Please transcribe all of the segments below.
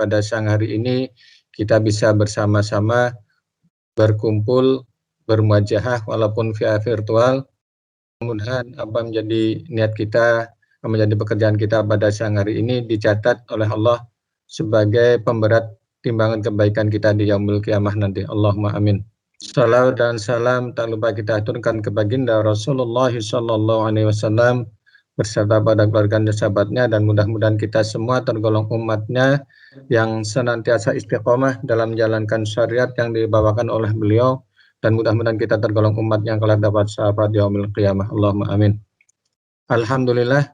pada siang hari ini kita bisa bersama-sama berkumpul, bermuajahah walaupun via virtual. Mudah-mudahan apa menjadi niat kita, menjadi pekerjaan kita pada siang hari ini dicatat oleh Allah sebagai pemberat timbangan kebaikan kita di yaumul qiyamah nanti. Allahumma amin. Salawat dan salam tak lupa kita aturkan ke baginda Rasulullah sallallahu alaihi wasallam beserta pada keluarga dan sahabatnya, dan mudah-mudahan kita semua tergolong umatnya yang senantiasa istiqomah dalam menjalankan syariat yang dibawakan oleh beliau, dan mudah-mudahan kita tergolong umat yang kelak dapat syafaat yaumil qiyamah. Allahumma amin. Alhamdulillah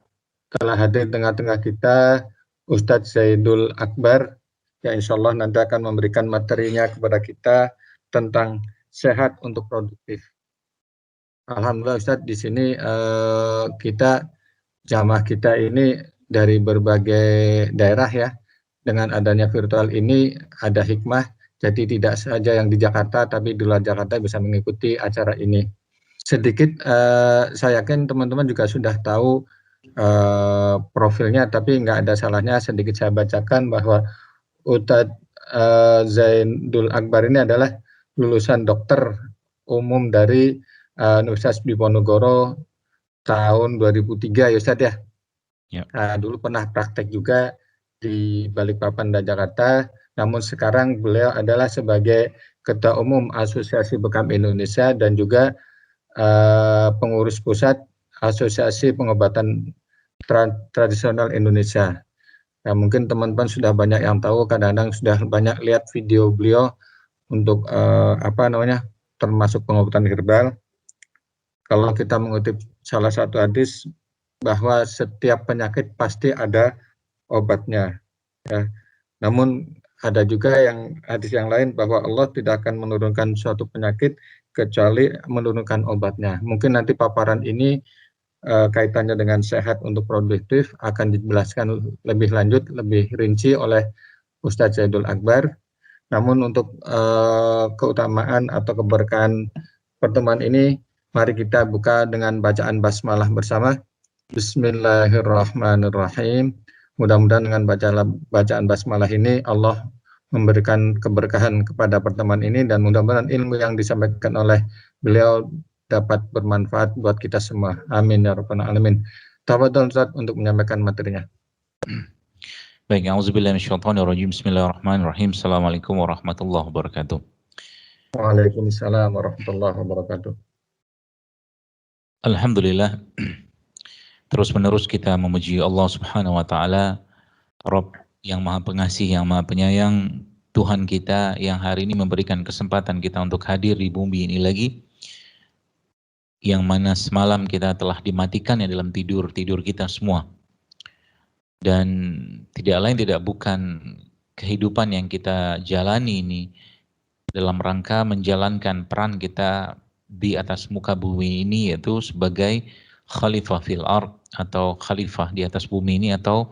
telah hadir tengah-tengah kita Ustadz Zaidul Akbar yang insya Allah nanti akan memberikan materinya kepada kita tentang sehat untuk produktif. Alhamdulillah Ustadz, di sini kita jamaah kita ini dari berbagai daerah ya. Dengan adanya virtual ini ada hikmah, jadi tidak saja yang di Jakarta tapi di luar Jakarta bisa mengikuti acara ini. Sedikit saya yakin teman-teman juga sudah tahu profilnya, tapi nggak ada salahnya sedikit saya bacakan bahwa Ustadz Zaidul Akbar ini adalah lulusan dokter umum dari Universitas Diponegoro tahun 2003 ya Ustadz ya. Dulu pernah praktek juga di Balikpapan dan Jakarta, namun sekarang beliau adalah sebagai Ketua Umum Asosiasi Bekam Indonesia dan juga pengurus pusat Asosiasi Pengobatan Tradisional Indonesia. Ya, mungkin teman-teman sudah banyak yang tahu, kadang-kadang sudah banyak lihat video beliau untuk termasuk pengobatan herbal. Kalau kita mengutip salah satu hadis bahwa setiap penyakit pasti ada obatnya. Ya. Namun ada juga yang hadis yang lain bahwa Allah tidak akan menurunkan suatu penyakit kecuali menurunkan obatnya. Mungkin nanti paparan ini kaitannya dengan sehat untuk produktif akan dijelaskan lebih lanjut, lebih rinci oleh Ustadz Zaidul Akbar. Namun untuk keutamaan atau keberkahan pertemuan ini, mari kita buka dengan bacaan basmalah bersama. Bismillahirrahmanirrahim. Mudah-mudahan dengan bacaan basmalah ini Allah memberikan keberkahan kepada pertemuan ini, dan mudah-mudahan ilmu yang disampaikan oleh beliau dapat bermanfaat buat kita semua. Amin ya rabbal alamin. Tafadhol Ustaz untuk menyampaikan materinya. Baik, auzubillahi minasyaitonir rajim. Bismillahirrahmanirrahim. Assalamualaikum warahmatullahi wabarakatuh. Waalaikumsalam warahmatullahi wabarakatuh. Alhamdulillah. Terus-menerus kita memuji Allah Subhanahu wa taala, Rabb yang Maha Pengasih, yang Maha Penyayang, Tuhan kita yang hari ini memberikan kesempatan kita untuk hadir di bumi ini lagi, yang mana semalam kita telah dimatikan ya dalam tidur kita semua. Dan tidak lain tidak bukan kehidupan yang kita jalani ini dalam rangka menjalankan peran kita di atas muka bumi ini, yaitu sebagai khalifah fil ard, atau khalifah di atas bumi ini, atau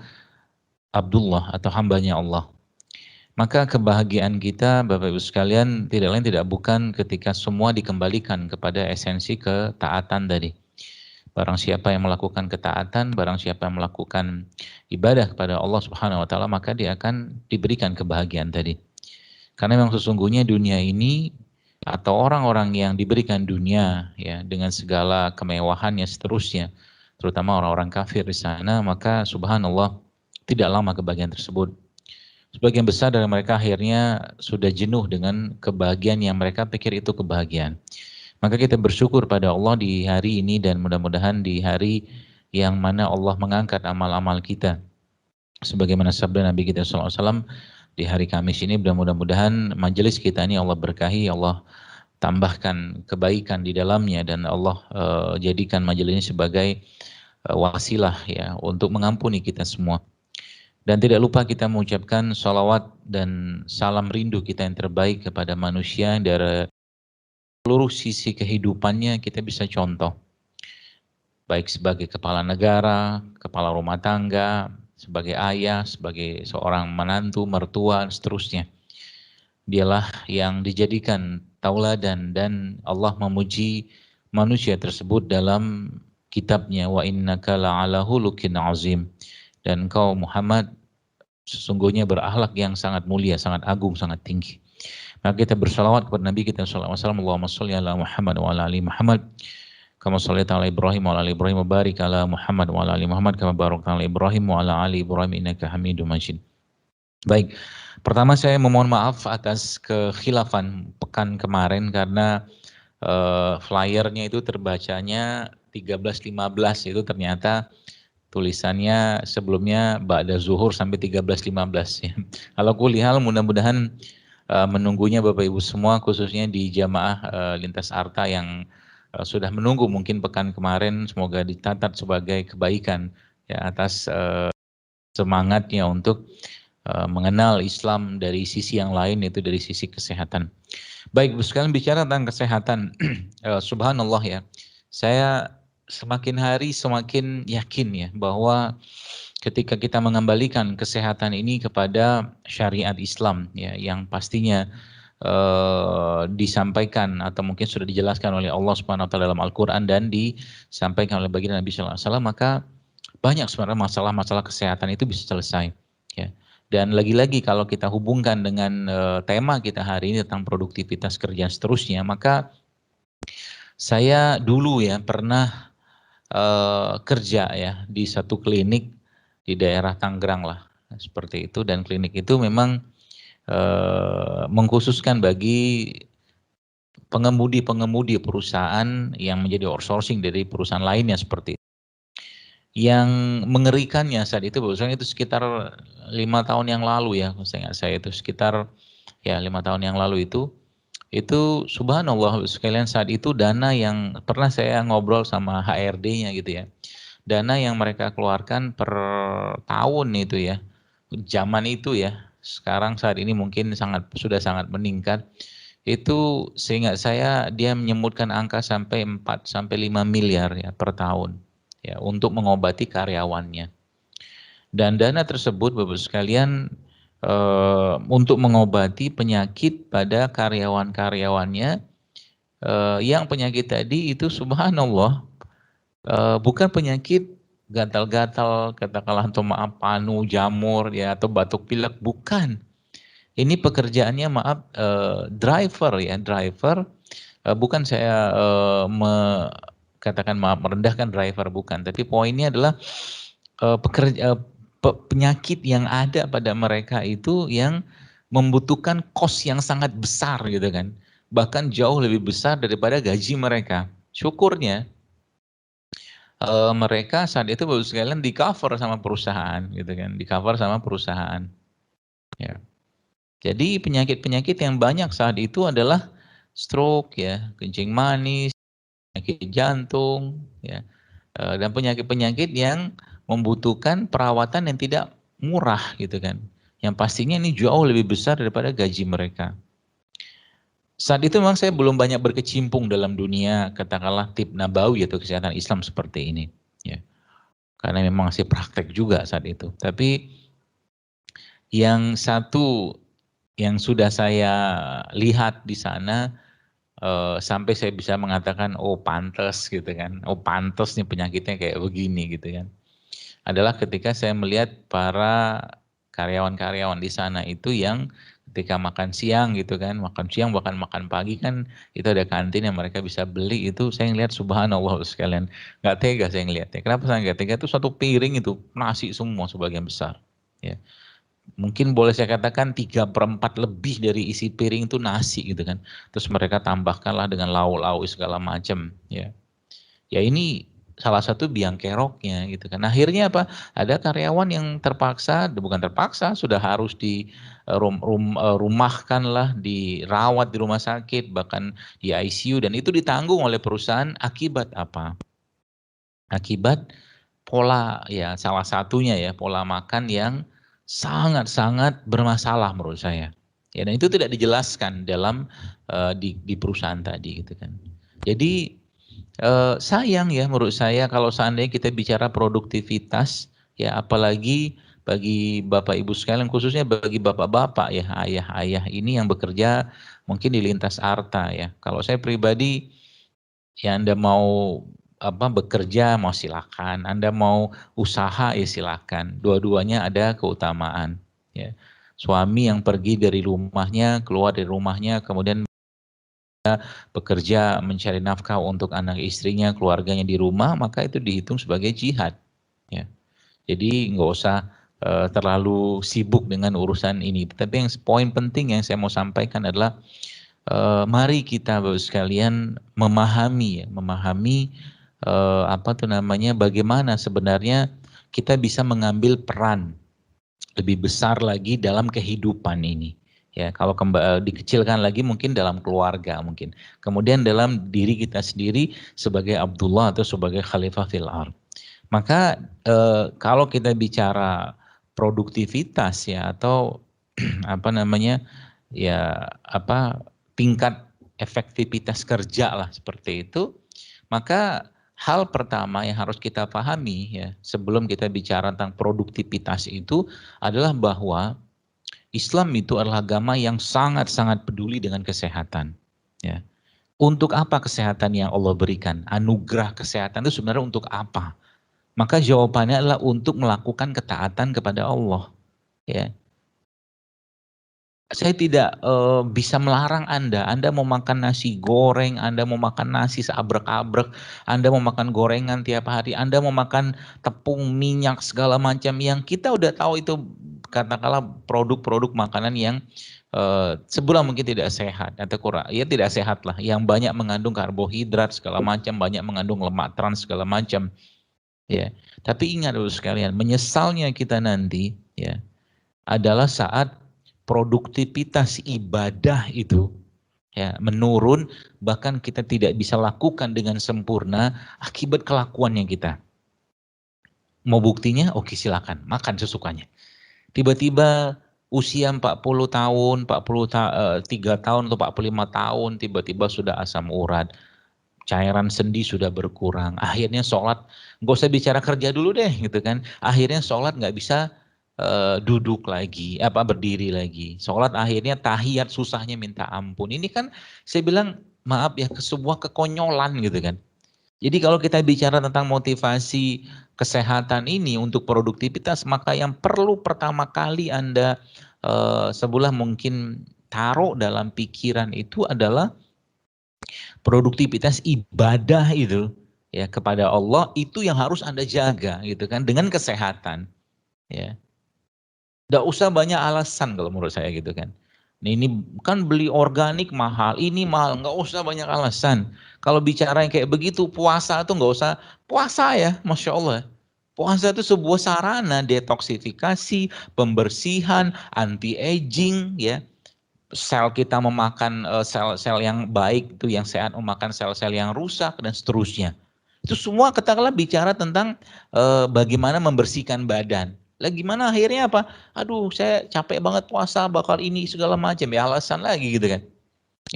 Abdullah atau hambanya Allah. Maka kebahagiaan kita Bapak Ibu sekalian tidak lain tidak bukan ketika semua dikembalikan kepada esensi ketaatan tadi. Barang siapa yang melakukan ketaatan, barang siapa yang melakukan ibadah kepada Allah Subhanahu wa taala, maka dia akan diberikan kebahagiaan tadi. Karena memang sesungguhnya dunia ini atau orang-orang yang diberikan dunia ya dengan segala kemewahannya seterusnya, terutama orang-orang kafir di sana, maka subhanallah tidak lama kebahagiaan tersebut. Sebagian besar dari mereka akhirnya sudah jenuh dengan kebahagiaan yang mereka pikir itu kebahagiaan. Maka kita bersyukur pada Allah di hari ini, dan mudah-mudahan di hari yang mana Allah mengangkat amal-amal kita. Sebagaimana sabda Nabi kita SAW di hari Kamis ini, mudah-mudahan majelis kita ini Allah berkahi, Allah tambahkan kebaikan di dalamnya, dan Allah jadikan majelis ini sebagai wasilah ya untuk mengampuni kita semua. Dan tidak lupa kita mengucapkan salawat dan salam rindu kita yang terbaik kepada manusia dari seluruh sisi kehidupannya kita bisa contoh. Baik sebagai kepala negara, kepala rumah tangga, sebagai ayah, sebagai seorang menantu, mertua, dan seterusnya. Dialah yang dijadikan tauladan, dan Allah memuji manusia tersebut dalam kitabnya, wa innaka la'ala hulukin azim. Dan engkau Muhammad sesungguhnya berakhlak yang sangat mulia, sangat agung, sangat tinggi. Maka kita bersalawat kepada Nabi kita sallallahu alaihi wasallam, Allahumma sholli ala Muhammad wa ala ali Muhammad kama shallaita ala Ibrahim wa ala ali Ibrahim, wa barik ala Muhammad wa ala ali Muhammad kama barakta ala Ibrahim wa ala ali Ibrahim innaka Hamidum Majid. Baik, pertama saya memohon maaf atas kekhilafan pekan kemarin karena flyernya itu terbacanya 13.15, itu ternyata tulisannya sebelumnya ba'da zuhur sampai 13.15 ya. Kalau kulihal mudah-mudahan menunggunya Bapak Ibu semua khususnya di jamaah lintas arta yang sudah menunggu mungkin pekan kemarin, semoga dicatat sebagai kebaikan ya atas semangatnya untuk mengenal Islam dari sisi yang lain, yaitu dari sisi kesehatan. Baik, sekalian bicara tentang kesehatan, subhanallah ya, saya semakin hari semakin yakin ya bahwa ketika kita mengembalikan kesehatan ini kepada syariat Islam ya, yang pastinya disampaikan atau mungkin sudah dijelaskan oleh Allah Subhanahu wa taala dalam Al-Qur'an dan disampaikan oleh baginda Nabi sallallahu alaihi wasallam, maka banyak sebenarnya masalah-masalah kesehatan itu bisa selesai ya. Dan lagi-lagi kalau kita hubungkan dengan tema kita hari ini tentang produktivitas kerja seterusnya, maka saya dulu ya pernah kerja ya di satu klinik di daerah Tangerang lah seperti itu, dan klinik itu memang mengkhususkan bagi pengemudi-pengemudi perusahaan yang menjadi outsourcing dari perusahaan lainnya seperti itu. Yang mengerikannya saat itu, bahwasanya itu sekitar 5 tahun yang lalu ya, saya itu sekitar ya 5 tahun yang lalu itu subhanallah sekalian, saat itu dana yang pernah saya ngobrol sama HRD-nya gitu ya, dana yang mereka keluarkan per tahun itu ya, zaman itu ya, sekarang saat ini mungkin sudah sangat meningkat, itu seingat saya dia menyebutkan angka sampai 4 sampai 5 miliar ya per tahun ya untuk mengobati karyawannya. Dan dana tersebut Bapak sekalian untuk mengobati penyakit pada karyawan-karyawannya, yang penyakit tadi itu subhanallah bukan penyakit gatal-gatal, katakanlah atau maaf panu, jamur ya atau batuk pilek, bukan. Ini pekerjaannya maaf driver ya, driver, bukan saya katakan maaf merendahkan driver, bukan, tapi poinnya adalah penyakit yang ada pada mereka itu yang membutuhkan kos yang sangat besar gitu kan, bahkan jauh lebih besar daripada gaji mereka. Syukurnya mereka saat itu baru sekalian di cover sama perusahaan gitu kan, di cover sama perusahaan ya. Jadi penyakit-penyakit yang banyak saat itu adalah stroke ya, kencing manis, penyakit jantung ya, dan penyakit-penyakit yang membutuhkan perawatan yang tidak murah gitu kan, yang pastinya ini jauh lebih besar daripada gaji mereka. Saat itu memang saya belum banyak berkecimpung dalam dunia katakanlah tib nabawi atau kesehatan Islam seperti ini ya, karena memang masih praktek juga saat itu. Tapi yang satu yang sudah saya lihat di sana, sampai saya bisa mengatakan oh pantes gitu kan, oh pantes nih penyakitnya kayak begini gitu kan, adalah ketika saya melihat para karyawan-karyawan di sana itu yang ketika makan siang gitu kan, makan siang bahkan makan pagi kan itu ada kantin yang mereka bisa beli, itu saya ngelihat subhanallah sekalian, nggak tega saya ngelihatnya. Kenapa saya nggak tega? Itu satu piring itu nasi semua sebagian besar ya. Mungkin boleh saya katakan 3/4 lebih dari isi piring itu nasi gitu kan. Terus mereka tambahkanlah dengan lauk-lauk segala macam ya. Ya ini salah satu biang keroknya gitu kan. Akhirnya apa? Ada karyawan yang terpaksa, bukan terpaksa, sudah harus di rumahkan lah, dirawat di rumah sakit, bahkan di ICU, dan itu ditanggung oleh perusahaan. Akibat apa? Akibat pola ya, salah satunya ya pola makan yang sangat-sangat bermasalah menurut saya. Ya, dan itu tidak dijelaskan dalam di perusahaan tadi gitu kan. Jadi sayang ya menurut saya kalau seandainya kita bicara produktivitas ya, apalagi bagi Bapak Ibu sekalian, khususnya bagi bapak-bapak ya, ayah-ayah ini yang bekerja mungkin di lintas arta ya. Kalau saya pribadi ya, Anda mau bekerja mau silakan, Anda mau usaha ya silakan, dua-duanya ada keutamaan Ya. Suami yang pergi dari rumahnya, keluar dari rumahnya, kemudian bekerja mencari nafkah untuk anak istrinya, keluarganya di rumah, maka itu dihitung sebagai jihad. Ya. Jadi nggak usah terlalu sibuk dengan urusan ini. Tapi yang poin penting yang saya mau sampaikan adalah mari kita Bapak sekalian memahami apa tuh namanya, bagaimana sebenarnya kita bisa mengambil peran lebih besar lagi dalam kehidupan ini. Ya, kalau dikecilkan lagi mungkin dalam keluarga mungkin. Kemudian dalam diri kita sendiri sebagai Abdullah atau sebagai Khalifah fil Ard. Maka kalau kita bicara produktivitas ya atau apa namanya ya apa tingkat efektivitas kerja lah seperti itu, maka hal pertama yang harus kita pahami ya sebelum kita bicara tentang produktivitas itu adalah bahwa Islam itu adalah agama yang sangat-sangat peduli dengan kesehatan. Ya. Untuk apa kesehatan yang Allah berikan? Anugerah kesehatan itu sebenarnya untuk apa? Maka jawabannya adalah untuk melakukan ketaatan kepada Allah. Ya. Saya tidak bisa melarang Anda mau makan nasi goreng, Anda mau makan nasi seabrek-abrek, Anda mau makan gorengan tiap hari, Anda mau makan tepung, minyak, segala macam yang kita udah tahu itu katakanlah produk-produk makanan yang sebulan mungkin tidak sehat atau kurang, ya tidak sehat lah, yang banyak mengandung karbohidrat segala macam, banyak mengandung lemak trans segala macam, ya. Tapi ingat dulu sekalian, menyesalnya kita nanti, ya, adalah saat produktivitas ibadah itu ya menurun, bahkan kita tidak bisa lakukan dengan sempurna akibat kelakuannya kita. Mau buktinya? Oke, silakan makan sesukanya. Tiba-tiba usia 40 tahun, 43 tahun atau 45 tahun tiba-tiba sudah asam urat, cairan sendi sudah berkurang. Akhirnya sholat, nggak usah bicara kerja dulu deh gitu kan. Akhirnya sholat nggak bisa duduk lagi, berdiri lagi. Sholat akhirnya tahiyat susahnya minta ampun. Ini kan saya bilang maaf ya sebuah kekonyolan gitu kan. Jadi kalau kita bicara tentang motivasi kesehatan ini untuk produktivitas, maka yang perlu pertama kali Anda sebulan mungkin taruh dalam pikiran itu adalah produktivitas ibadah itu ya kepada Allah, itu yang harus Anda jaga gitu kan dengan kesehatan ya. Nggak usah banyak alasan kalau menurut saya gitu kan. Ini kan beli organik mahal, ini mahal, nggak usah banyak alasan. Kalau bicara yang kayak begitu, puasa tuh nggak usah, puasa ya, Masya Allah. Puasa itu sebuah sarana detoksifikasi, pembersihan, anti-aging ya. Sel kita memakan sel-sel yang baik itu yang sehat memakan sel-sel yang rusak dan seterusnya. Itu semua katakanlah bicara tentang bagaimana membersihkan badan. Lah gimana akhirnya apa? Aduh, saya capek banget puasa, bakal ini segala macam ya alasan lagi gitu kan.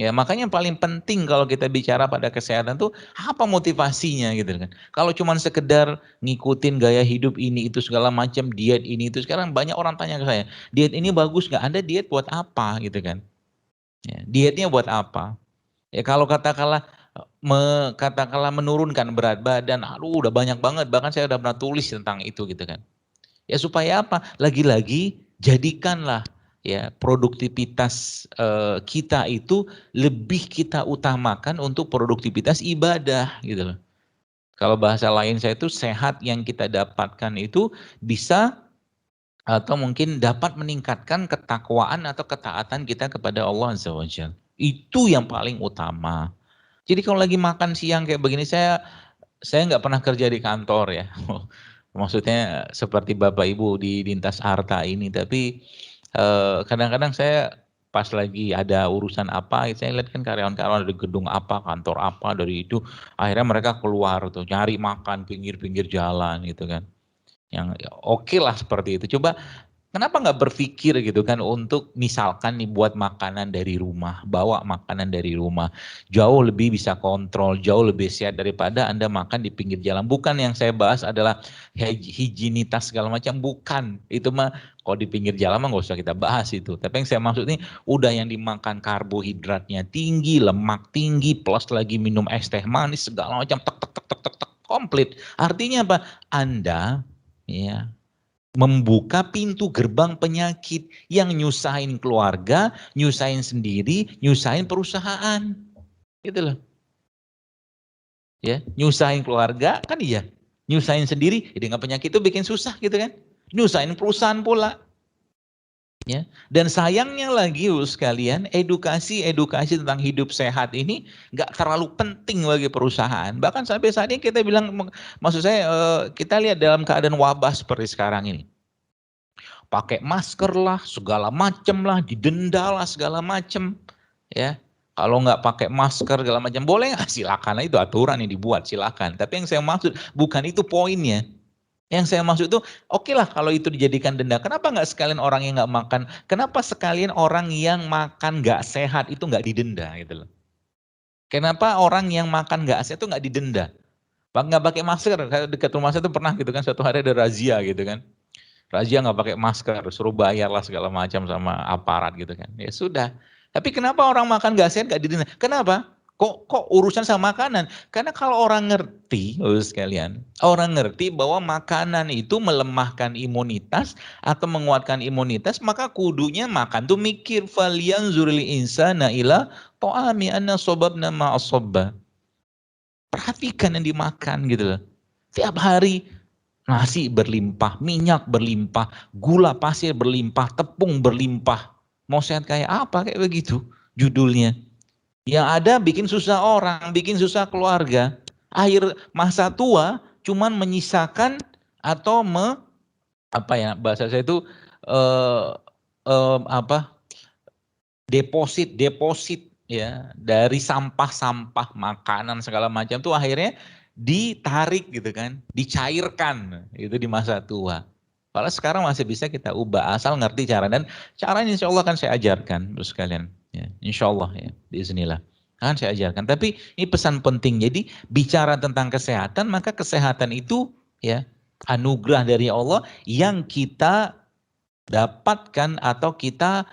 Ya makanya yang paling penting kalau kita bicara pada kesehatan tuh apa motivasinya gitu kan. Kalau cuma sekedar ngikutin gaya hidup ini itu segala macam, diet ini itu, sekarang banyak orang tanya ke saya, diet ini bagus nggak? Anda diet buat apa gitu kan? Ya, dietnya buat apa? Ya kalau katakanlah katakanlah menurunkan berat badan, aduh udah banyak banget, bahkan saya udah pernah tulis tentang itu gitu kan. Ya supaya apa? Lagi-lagi jadikanlah ya produktivitas kita itu lebih kita utamakan untuk produktivitas ibadah gitu loh. Kalau bahasa lain saya itu sehat yang kita dapatkan itu bisa atau mungkin dapat meningkatkan ketakwaan atau ketaatan kita kepada Allah Azza wa Jalla. Itu yang paling utama. Jadi kalau lagi makan siang kayak begini, saya nggak pernah kerja di kantor ya. Maksudnya seperti Bapak Ibu di lintas harta ini, tapi kadang-kadang saya pas lagi ada urusan apa, saya lihat kan karyawan-karyawan dari gedung apa, kantor apa, dari itu akhirnya mereka keluar tuh nyari makan pinggir-pinggir jalan gitu kan. Yang oke lah seperti itu. Coba kenapa nggak berpikir gitu kan untuk misalkan nih buat makanan dari rumah, bawa makanan dari rumah. Jauh lebih bisa kontrol, jauh lebih sehat daripada Anda makan di pinggir jalan. Bukan yang saya bahas adalah higienitas segala macam, bukan. Itu mah kalau di pinggir jalan mah nggak usah kita bahas itu. Tapi yang saya maksud ini udah yang dimakan karbohidratnya tinggi, lemak tinggi, plus lagi minum es teh manis segala macam, tek tek tek tek tek, tek komplit. Artinya apa? Anda ya membuka pintu gerbang penyakit yang nyusahin keluarga, nyusahin sendiri, nyusahin perusahaan. Gitu loh. Ya, nyusahin keluarga kan iya. Nyusahin sendiri, dengan penyakit itu bikin susah gitu kan. Nyusahin perusahaan pula. Ya, dan sayangnya lagi sekalian, edukasi tentang hidup sehat ini nggak terlalu penting bagi perusahaan. Bahkan sampai saat ini kita bilang, maksud saya kita lihat dalam keadaan wabah seperti sekarang ini, pakai masker lah, segala macam lah, didenda lah segala macam, ya. Kalau nggak pakai masker segala macam boleh nggak? Silakan, itu aturan yang dibuat, silakan. Tapi yang saya maksud bukan itu poinnya. Yang saya maksud itu, oke lah kalau itu dijadikan denda. Kenapa nggak sekalian orang yang nggak makan? Kenapa sekalian orang yang makan nggak sehat itu nggak didenda gitu loh? Kenapa orang yang makan nggak sehat itu nggak didenda? Nggak pakai masker, dekat rumah saya itu pernah gitu kan, suatu hari ada razia gitu kan. Razia nggak pakai masker, suruh bayar lah segala macam sama aparat gitu kan. Ya sudah. Tapi kenapa orang makan nggak sehat nggak didenda? Kenapa? Kok urusan sama makanan? Karena kalau orang ngerti, sekalian, orang ngerti bahwa makanan itu melemahkan imunitas atau menguatkan imunitas, maka kudunya makan tuh mikir, falyanzuril insana ila ta'ami anna sobabna ma'asobba. Perhatikan yang dimakan gitu loh. Tiap hari nasi berlimpah, minyak berlimpah, gula pasir berlimpah, tepung berlimpah. Mau sehat kayak apa kayak begitu judulnya. Yang ada bikin susah orang, bikin susah keluarga. Akhir masa tua cuman menyisakan atau bahasa saya itu deposit ya dari sampah-sampah makanan segala macam tuh akhirnya ditarik gitu kan, dicairkan itu di masa tua. Kalau sekarang masih bisa kita ubah asal ngerti cara, dan caranya insya Allah akan saya ajarkan terus sekalian. Ya, insya Allah ya, bismillah akan saya ajarkan. Tapi ini pesan penting. Jadi bicara tentang kesehatan, maka kesehatan itu ya anugerah dari Allah yang kita dapatkan atau kita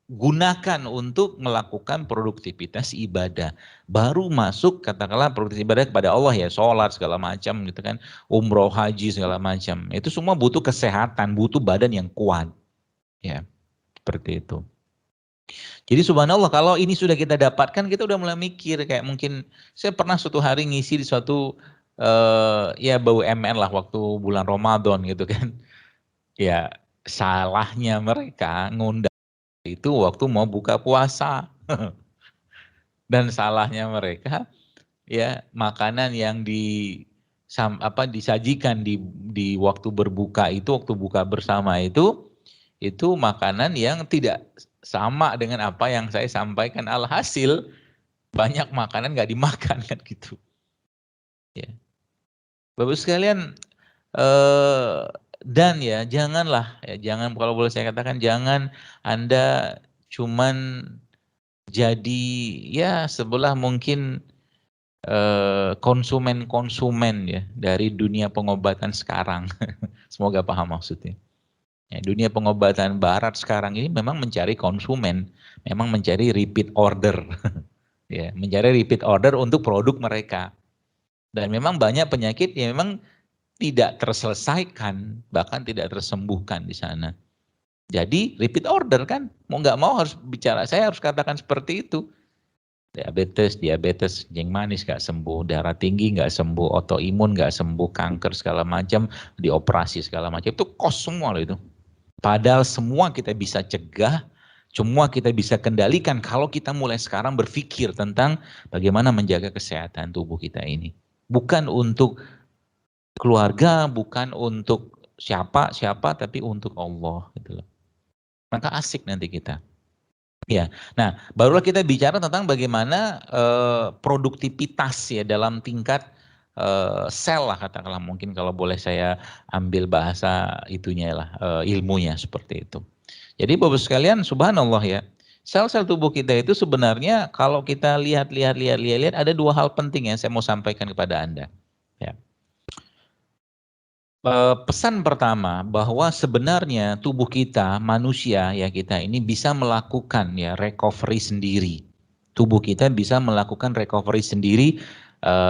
gunakan untuk melakukan produktivitas ibadah. Baru masuk katakanlah produktivitas ibadah kepada Allah ya, sholat segala macam gitu kan, umroh, haji segala macam. Itu semua butuh kesehatan, butuh badan yang kuat. Ya, seperti itu. Jadi subhanallah kalau ini sudah kita dapatkan, kita udah mulai mikir kayak mungkin saya pernah suatu hari ngisi di suatu ya BUMN lah waktu bulan Ramadan gitu kan. Ya salahnya mereka ngundang itu waktu mau buka puasa. Dan salahnya mereka ya makanan yang disajikan di waktu berbuka itu, waktu buka bersama itu makanan yang tidak sama dengan apa yang saya sampaikan. Alhasil banyak makanan nggak dimakan kan gitu. Ya. Bapak sekalian, dan ya janganlah, ya jangan, kalau boleh saya katakan, jangan Anda cuman jadi ya sebelah mungkin konsumen ya dari dunia pengobatan sekarang. Semoga paham maksudnya. Ya, dunia pengobatan barat sekarang ini memang mencari konsumen, memang mencari repeat order. Ya, mencari repeat order untuk produk mereka. Dan memang banyak penyakit yang memang tidak terselesaikan, bahkan tidak tersembuhkan di sana. Jadi repeat order kan, mau nggak mau harus bicara, saya harus katakan seperti itu. Diabetes, kencing manis nggak sembuh, darah tinggi nggak sembuh, autoimun nggak sembuh, kanker segala macam, dioperasi segala macam, itu kos semua loh itu. Padahal semua kita bisa cegah, semua kita bisa kendalikan kalau kita mulai sekarang berpikir tentang bagaimana menjaga kesehatan tubuh kita ini. Bukan untuk keluarga, bukan untuk siapa, tapi untuk Allah gitu loh. Maka asik nanti kita. Ya, nah barulah kita bicara tentang bagaimana produktivitas ya dalam tingkat sel lah katakanlah, mungkin kalau boleh saya ambil bahasa itunya lah, ilmunya seperti itu. Jadi Bapak sekalian, subhanallah ya, sel-sel tubuh kita itu sebenarnya kalau kita lihat ada dua hal penting yang saya mau sampaikan kepada Anda. Ya. Pesan pertama bahwa sebenarnya tubuh kita, manusia ya kita ini bisa melakukan ya recovery sendiri. Tubuh kita bisa melakukan recovery sendiri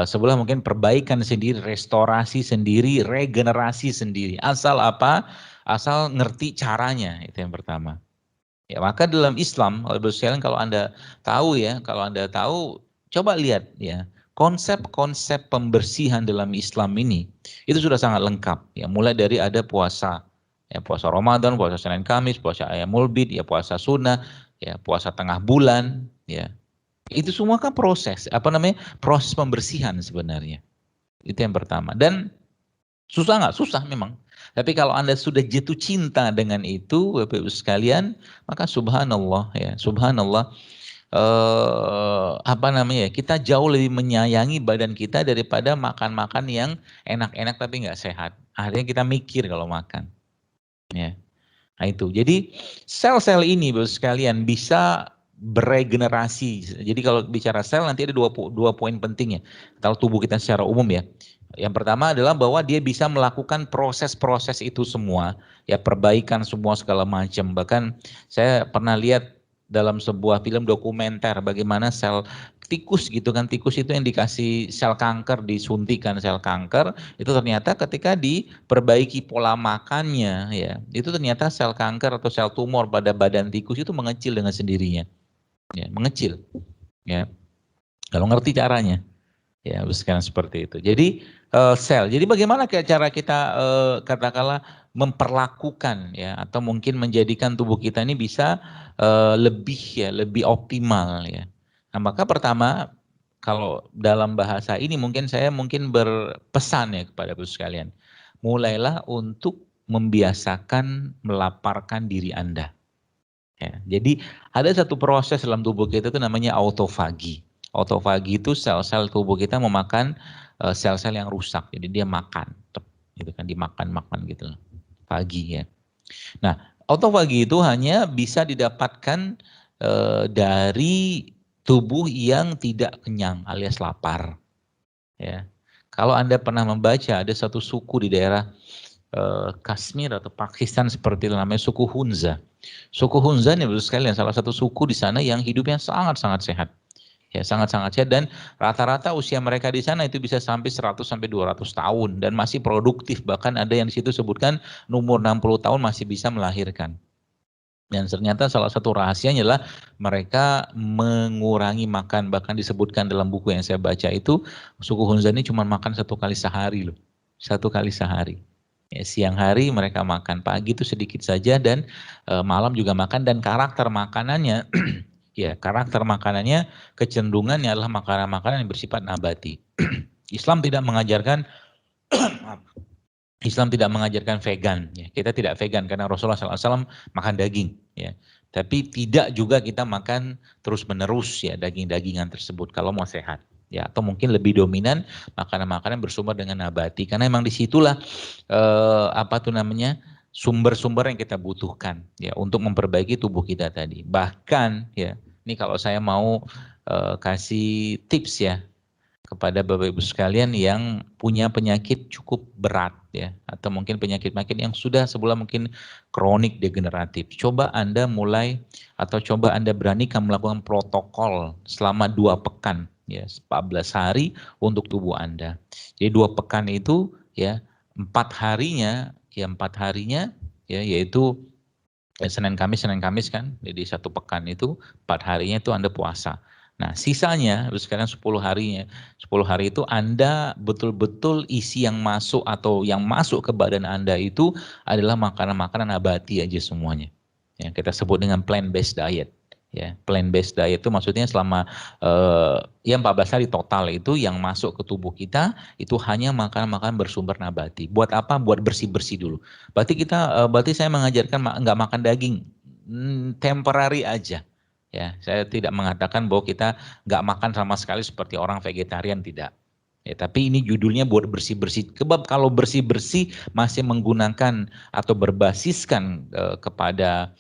sebelah mungkin perbaikan sendiri, restorasi sendiri, regenerasi sendiri. Asal apa? Asal ngerti caranya, itu yang pertama. Ya, maka dalam Islam, kalau Anda tahu ya, kalau Anda tahu, coba lihat ya, konsep-konsep pembersihan dalam Islam ini itu sudah sangat lengkap. Ya, mulai dari ada puasa, ya puasa Ramadan, puasa Senin Kamis, puasa Ayyamul Bid, ya puasa Sunnah, ya puasa tengah bulan, ya. Itu semua kan proses, proses pembersihan sebenarnya. Itu yang pertama. Dan susah nggak? Susah memang. Tapi kalau Anda sudah jatuh cinta dengan itu, Bapak Ibu sekalian, maka subhanallah ya, subhanallah, kita jauh lebih menyayangi badan kita daripada makan-makan yang enak-enak tapi nggak sehat. Akhirnya kita mikir kalau makan. Ya. Nah itu. Jadi sel-sel ini Bapak Ibu sekalian bisa beregenerasi. Jadi kalau bicara sel nanti ada dua poin pentingnya. Kalau tubuh kita secara umum ya. Yang pertama adalah bahwa dia bisa melakukan proses-proses itu semua, ya perbaikan semua segala macam. Bahkan saya pernah lihat dalam sebuah film dokumenter bagaimana sel tikus gitu kan, tikus itu yang dikasih sel kanker, disuntikan sel kanker, itu ternyata ketika diperbaiki pola makannya ya, itu ternyata sel kanker atau sel tumor pada badan tikus itu mengecil dengan sendirinya. Ya, mengecil. Ya. Kalau ngerti caranya. Ya, sekarang seperti itu. Jadi sel. Jadi bagaimana cara kita katakanlah memperlakukan ya atau mungkin menjadikan tubuh kita ini bisa lebih optimal ya. Nah, maka pertama kalau dalam bahasa ini saya berpesan ya kepada Bapak sekalian. Mulailah untuk membiasakan melaparkan diri Anda. Ya, jadi ada satu proses dalam tubuh kita itu namanya autofagi. Autofagi itu sel-sel tubuh kita memakan sel-sel yang rusak. Jadi dia makan, gitu kan, dimakan gitu. Fagi ya. Nah, autofagi itu hanya bisa didapatkan dari tubuh yang tidak kenyang alias lapar. Ya. Kalau Anda pernah membaca ada satu suku di daerah Kashmir atau Pakistan seperti itu namanya suku Hunza. Suku Hunza ini Bapak sekalian salah satu suku di sana yang hidupnya sangat-sangat sehat. Ya, sangat-sangat sehat dan rata-rata usia mereka di sana itu bisa sampai 100 sampai 200 tahun dan masih produktif, bahkan ada yang di situ sebutkan umur 60 tahun masih bisa melahirkan. Dan ternyata salah satu rahasianya adalah mereka mengurangi makan, bahkan disebutkan dalam buku yang saya baca itu suku Hunza ini cuma makan 1 kali sehari loh. 1 kali sehari. Ya, siang hari mereka makan, pagi itu sedikit saja dan malam juga makan dan karakter makanannya ya karakter makanannya kecenderungannya adalah makanan-makanan yang bersifat nabati. Islam tidak mengajarkan vegan ya. Kita tidak vegan karena Rasulullah SAW makan daging ya. Tapi tidak juga kita makan terus-menerus ya daging-dagingan tersebut kalau mau sehat. Ya, atau mungkin lebih dominan makanan-makanan bersumber dengan nabati karena memang disitulah sumber-sumber yang kita butuhkan ya untuk memperbaiki tubuh kita tadi. Bahkan ya ini kalau saya mau kasih tips ya kepada Bapak Ibu sekalian yang punya penyakit cukup berat ya atau mungkin penyakit-penyakit yang sudah sebelah mungkin kronik degeneratif. Coba Anda beranikan melakukan protokol selama 2 pekan. Ya, 14 hari untuk tubuh Anda. Jadi 2 pekan itu ya 4 harinya ya yaitu Senin Kamis kan. Jadi 1 pekan itu 4 harinya itu Anda puasa. Nah, sisanya sekarang 10 harinya. 10 hari itu Anda betul-betul isi yang masuk atau yang masuk ke badan Anda itu adalah makanan-makanan nabati aja semuanya. Yang kita sebut dengan plant-based diet. Ya, plant-based diet itu maksudnya selama 14 hari total itu yang masuk ke tubuh kita itu hanya makan-makan bersumber nabati. Buat apa? Buat bersih-bersih dulu. Berarti saya mengajarkan nggak makan daging, temporary aja. Ya, saya tidak mengatakan bahwa kita nggak makan sama sekali seperti orang vegetarian, tidak. Ya, tapi ini judulnya buat bersih-bersih. Kebab kalau bersih-bersih masih menggunakan atau berbasiskan kepada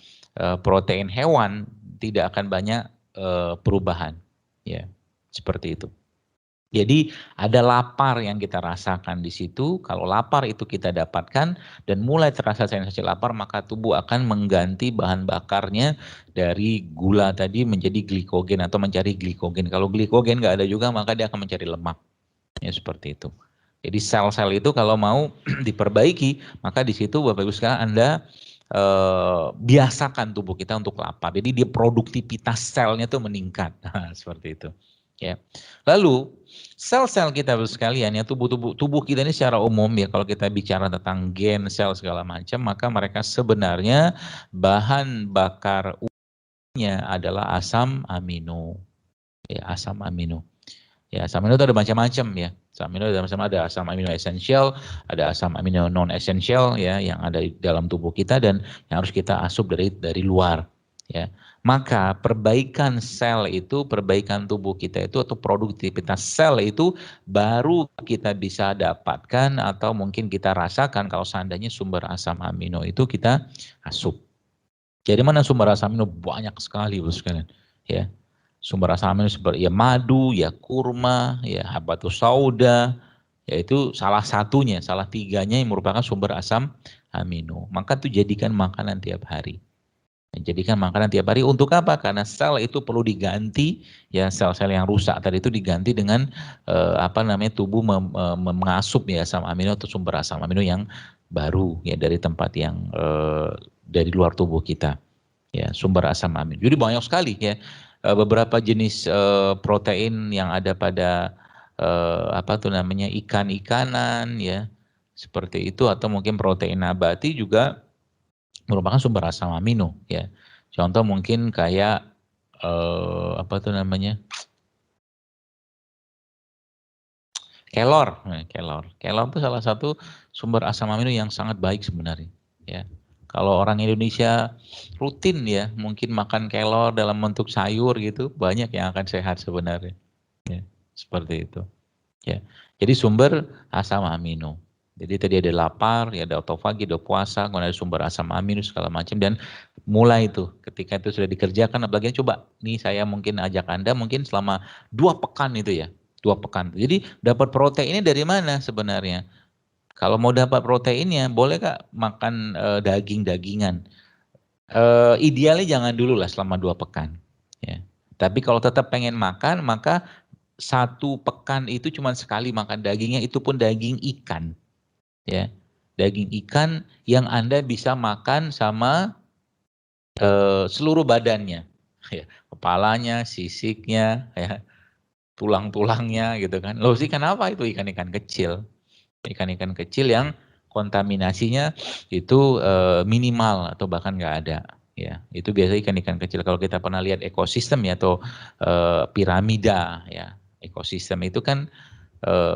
protein hewan, tidak akan banyak perubahan, ya seperti itu. Jadi ada lapar yang kita rasakan di situ. Kalau lapar itu kita dapatkan dan mulai terasa sensasi lapar, maka tubuh akan mengganti bahan bakarnya dari gula tadi menjadi glikogen atau mencari glikogen. Kalau glikogen nggak ada juga, maka dia akan mencari lemak. Ya seperti itu. Jadi sel-sel itu kalau mau diperbaiki, maka di situ Bapak Ibu sekalian Anda biasakan tubuh kita untuk lapar. Jadi dia produktivitas selnya itu meningkat. Nah, seperti itu. Ya. Lalu sel-sel kita sekalian ya tubuh kita ini secara umum ya kalau kita bicara tentang gen sel segala macam, maka mereka sebenarnya bahan bakar umumnya adalah asam amino. Ya, asam amino. Ya, asam amino itu ada macam-macam ya. Asam amino ada macam, ada asam amino esensial, ada asam amino non esensial ya yang ada di dalam tubuh kita dan yang harus kita asup dari luar ya. Maka perbaikan sel itu, perbaikan tubuh kita itu atau produktivitas sel itu baru kita bisa dapatkan atau mungkin kita rasakan kalau seandainya sumber asam amino itu kita asup. Jadi mana sumber asam amino banyak sekali Bos sekalian ya. Sumber asam amino seperti ya madu, ya kurma, ya habatus sauda, yaitu salah satunya, salah tiganya yang merupakan sumber asam amino. Maka itu jadikan makanan tiap hari. Jadikan makanan tiap hari untuk apa? Karena sel itu perlu diganti, ya sel-sel yang rusak tadi itu diganti dengan tubuh mengasup ya asam amino atau sumber asam amino yang baru ya dari tempat yang dari luar tubuh kita. Ya, sumber asam amino. Jadi banyak sekali ya beberapa jenis protein yang ada pada ikan-ikanan ya seperti itu atau mungkin protein nabati juga merupakan sumber asam amino ya. Contoh mungkin kayak kelor. Kelor itu salah satu sumber asam amino yang sangat baik sebenarnya ya. Kalau orang Indonesia rutin ya, mungkin makan kelor dalam bentuk sayur gitu, banyak yang akan sehat sebenarnya. Ya, seperti itu. Ya. Jadi sumber asam amino. Jadi tadi ada lapar, ya ada autofagi, ada puasa, kemudian ada sumber asam amino segala macam dan mulai itu ketika itu sudah dikerjakan apalagi coba nih saya mungkin ajak Anda mungkin selama 2 pekan itu ya. 2 pekan. Jadi dapat proteinnya dari mana sebenarnya? Kalau mau dapat proteinnya, boleh Kak makan daging-dagingan. Idealnya jangan dulu lah selama 2 pekan. Ya. Tapi kalau tetap pengen makan, maka 1 pekan itu cuma sekali makan dagingnya, itu pun daging ikan. Ya. Daging ikan yang Anda bisa makan sama seluruh badannya. Ya. Kepalanya, sisiknya, ya. Tulang-tulangnya gitu kan. Loh ikan apa itu? Ikan-ikan kecil. Ikan-ikan kecil yang kontaminasinya itu minimal atau bahkan nggak ada ya itu biasa ikan-ikan kecil kalau kita pernah lihat ekosistem ya atau piramida ya ekosistem itu kan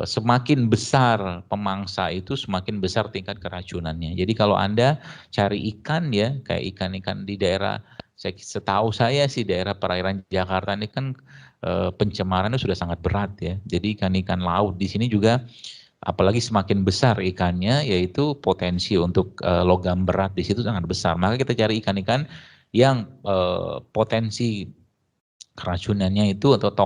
semakin besar pemangsa itu semakin besar tingkat keracunannya jadi kalau Anda cari ikan ya kayak ikan-ikan di daerah setahu saya sih daerah perairan Jakarta ini kan pencemarannya sudah sangat berat ya jadi ikan-ikan laut di sini juga apalagi semakin besar ikannya, yaitu potensi untuk logam berat di situ sangat besar. Maka kita cari ikan-ikan yang potensi keracunannya itu atau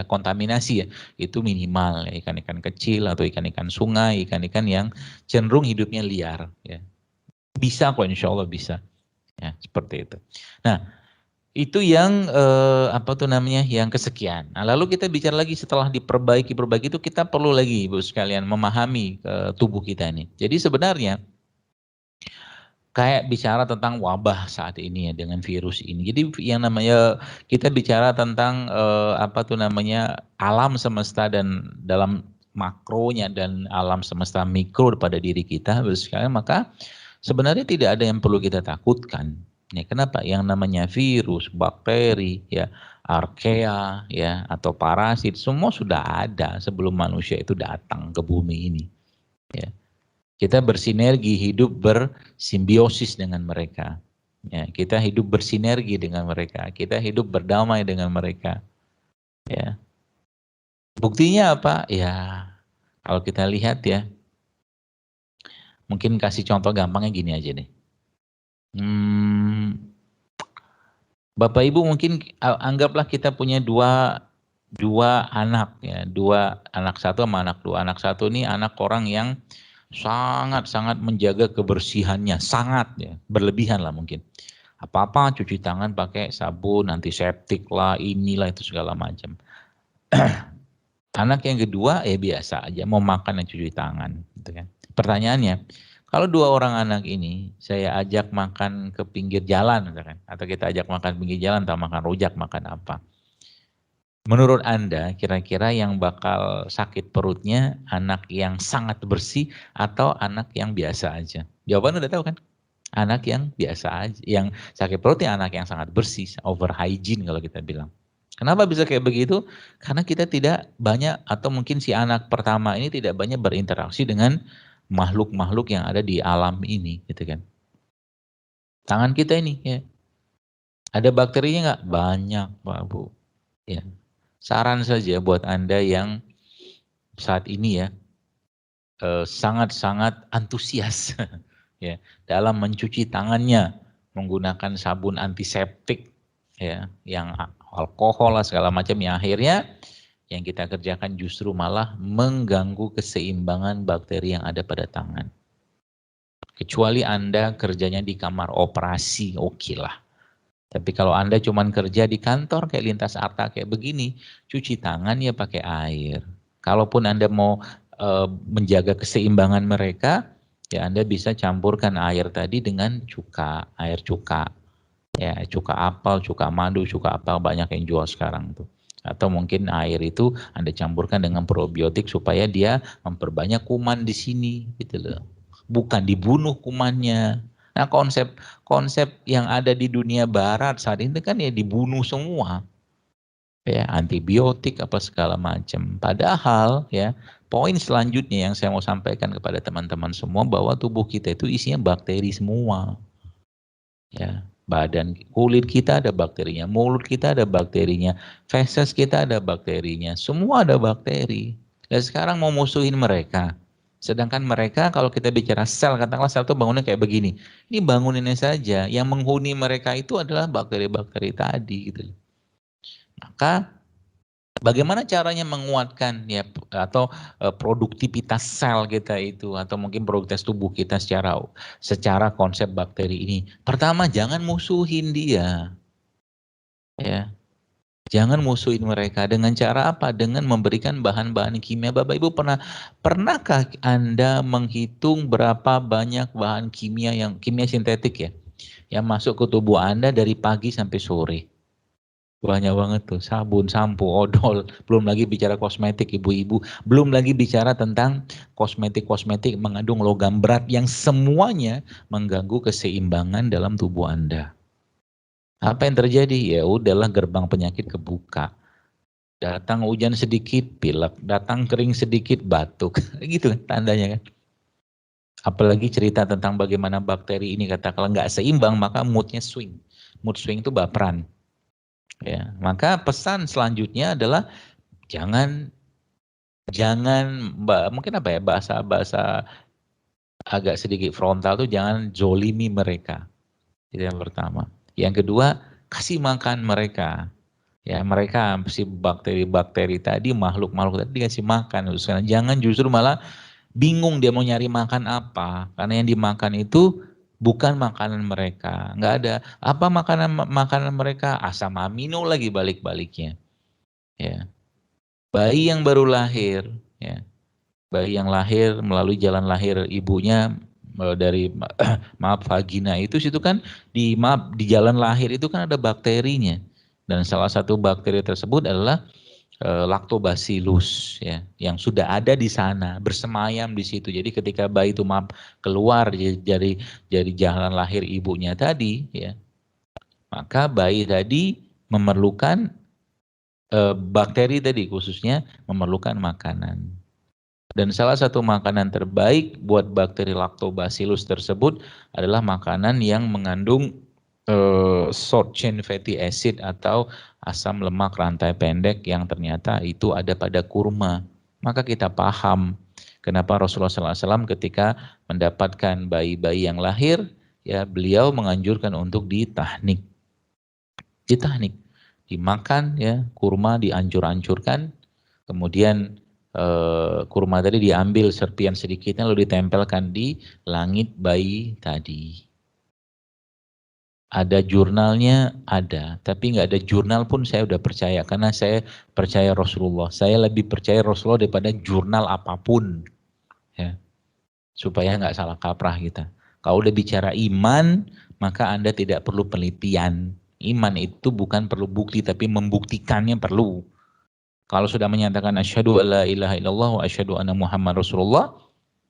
kontaminasi ya itu minimal ya ikan-ikan kecil atau ikan-ikan sungai, ikan-ikan yang cenderung hidupnya liar ya. Bisa kok insya Allah bisa. Ya, seperti itu. Nah, itu yang yang kesekian. Nah, lalu kita bicara lagi setelah diperbaiki itu kita perlu lagi Ibu sekalian memahami tubuh kita ini. Jadi sebenarnya kayak bicara tentang wabah saat ini ya dengan virus ini. Jadi yang namanya kita bicara tentang alam semesta dan dalam makronya dan alam semesta mikro pada diri kita Ibu sekalian, maka sebenarnya tidak ada yang perlu kita takutkan. Ya, kenapa? Yang namanya virus, bakteri, ya, archaea, ya, atau parasit, semua sudah ada sebelum manusia itu datang ke bumi ini. Ya. Kita bersinergi, hidup bersimbiosis dengan mereka. Ya, kita hidup bersinergi dengan mereka. Kita hidup berdamai dengan mereka. Ya. Buktinya apa? Ya, kalau kita lihat ya, mungkin kasih contoh gampangnya gini aja deh. Bapak Ibu mungkin anggaplah kita punya dua anak ya, 2 anak satu sama anak 2. Anak satu ini anak orang yang sangat menjaga kebersihannya, sangat ya, berlebihan lah mungkin. Apa-apa cuci tangan pakai sabun, antiseptik lah, inilah itu segala macam. Anak yang kedua ya biasa aja, mau makan dan cuci tangan. Gitu kan. Pertanyaannya, kalau dua orang anak ini saya ajak makan ke pinggir jalan, misalkan, atau kita ajak makan pinggir jalan, atau makan rujak, makan apa? Menurut Anda, kira-kira yang bakal sakit perutnya anak yang sangat bersih atau anak yang biasa aja? Jawaban udah tahu kan? Anak yang biasa aja, yang sakit perutnya anak yang sangat bersih, over hygiene kalau kita bilang. Kenapa bisa kayak begitu? Karena kita tidak banyak atau mungkin si anak pertama ini tidak banyak berinteraksi dengan makhluk-makhluk yang ada di alam ini, gitu kan. Tangan kita ini ya, ada bakterinya nggak? Banyak, Pak Bu. Ya. Saran saja buat Anda yang saat ini ya sangat-sangat antusias ya dalam mencuci tangannya menggunakan sabun antiseptik ya yang alkohol lah segala macam yang akhirnya yang kita kerjakan justru malah mengganggu keseimbangan bakteri yang ada pada tangan. Kecuali Anda kerjanya di kamar operasi, oke lah. Tapi kalau Anda cuman kerja di kantor kayak lintas arta kayak begini, cuci tangan ya pakai air. Kalaupun Anda mau menjaga keseimbangan mereka, ya Anda bisa campurkan air tadi dengan cuka, air cuka. Ya, cuka apel, cuka madu, cuka apa banyak yang jual sekarang tuh. Atau mungkin air itu Anda campurkan dengan probiotik supaya dia memperbanyak kuman di sini gitu loh. Bukan dibunuh kumannya. Nah, konsep yang ada di dunia barat saat ini kan ya dibunuh semua. Ya, antibiotik apa segala macam. Padahal ya, poin selanjutnya yang saya mau sampaikan kepada teman-teman semua bahwa tubuh kita itu isinya bakteri semua. Ya, badan kulit kita ada bakterinya, mulut kita ada bakterinya, feses kita ada bakterinya, semua ada bakteri. Dan sekarang mau musuhin mereka. Sedangkan mereka kalau kita bicara sel, katakanlah sel itu bangunnya kayak begini. Ini banguninnya saja, yang menghuni mereka itu adalah bakteri-bakteri tadi gitu. Maka bagaimana caranya menguatkan ya atau produktivitas sel kita itu atau mungkin produktivitas tubuh kita secara konsep bakteri ini? Pertama, jangan musuhin dia. Ya. Jangan musuhin mereka dengan cara apa? Dengan memberikan bahan-bahan kimia. Bapak Ibu pernahkah Anda menghitung berapa banyak bahan kimia sintetik ya yang masuk ke tubuh Anda dari pagi sampai sore? Banyak banget tuh, sabun, sampo, odol, belum lagi bicara kosmetik ibu-ibu, belum lagi bicara tentang kosmetik-kosmetik mengandung logam berat yang semuanya mengganggu keseimbangan dalam tubuh Anda. Apa yang terjadi? Ya udahlah gerbang penyakit kebuka. Datang hujan sedikit, pilek, datang kering sedikit, batuk. Gitu kan tandanya kan. Apalagi cerita tentang bagaimana bakteri ini katakanlah nggak seimbang, maka moodnya swing. Mood swing itu baperan. Ya, maka pesan selanjutnya adalah jangan mungkin apa ya bahasa agak sedikit frontal tuh jangan zolimi mereka. Itu yang pertama. Yang kedua, kasih makan mereka. Ya, mereka si bakteri-bakteri tadi, makhluk-makhluk tadi dikasih makan. Jangan justru malah bingung dia mau nyari makan apa. Karena yang dimakan itu bukan makanan mereka. Nggak ada. Apa makanan mereka? Asam amino lagi balik-baliknya. Ya. Bayi yang baru lahir, ya. Bayi yang lahir melalui jalan lahir ibunya dari maaf vagina itu situ kan di jalan lahir itu kan ada bakterinya. Dan salah satu bakteri tersebut adalah lactobacillus ya yang sudah ada di sana bersemayam di situ. Jadi ketika bayi itu keluar dari jalan lahir ibunya tadi ya, maka bayi tadi memerlukan bakteri tadi khususnya memerlukan makanan. Dan salah satu makanan terbaik buat bakteri lactobacillus tersebut adalah makanan yang mengandung short chain fatty acid atau asam lemak rantai pendek yang ternyata itu ada pada kurma. Maka kita paham kenapa Rasulullah SAW ketika mendapatkan bayi-bayi yang lahir, ya beliau menganjurkan untuk ditahnik. Dimakan ya, kurma diancur-ancurkan, kemudian kurma tadi diambil serpian sedikitnya lalu ditempelkan di langit bayi tadi. Ada jurnalnya, ada. Tapi nggak ada jurnal pun saya udah percaya. Karena saya percaya Rasulullah. Saya lebih percaya Rasulullah daripada jurnal apapun. Ya, supaya nggak salah kaprah kita. Kalau udah bicara iman, maka Anda tidak perlu penelitian. Iman itu bukan perlu bukti, tapi membuktikannya perlu. Kalau sudah menyatakan asyhadu alla ilaha illallah wa asyhadu anna Muhammad Rasulullah,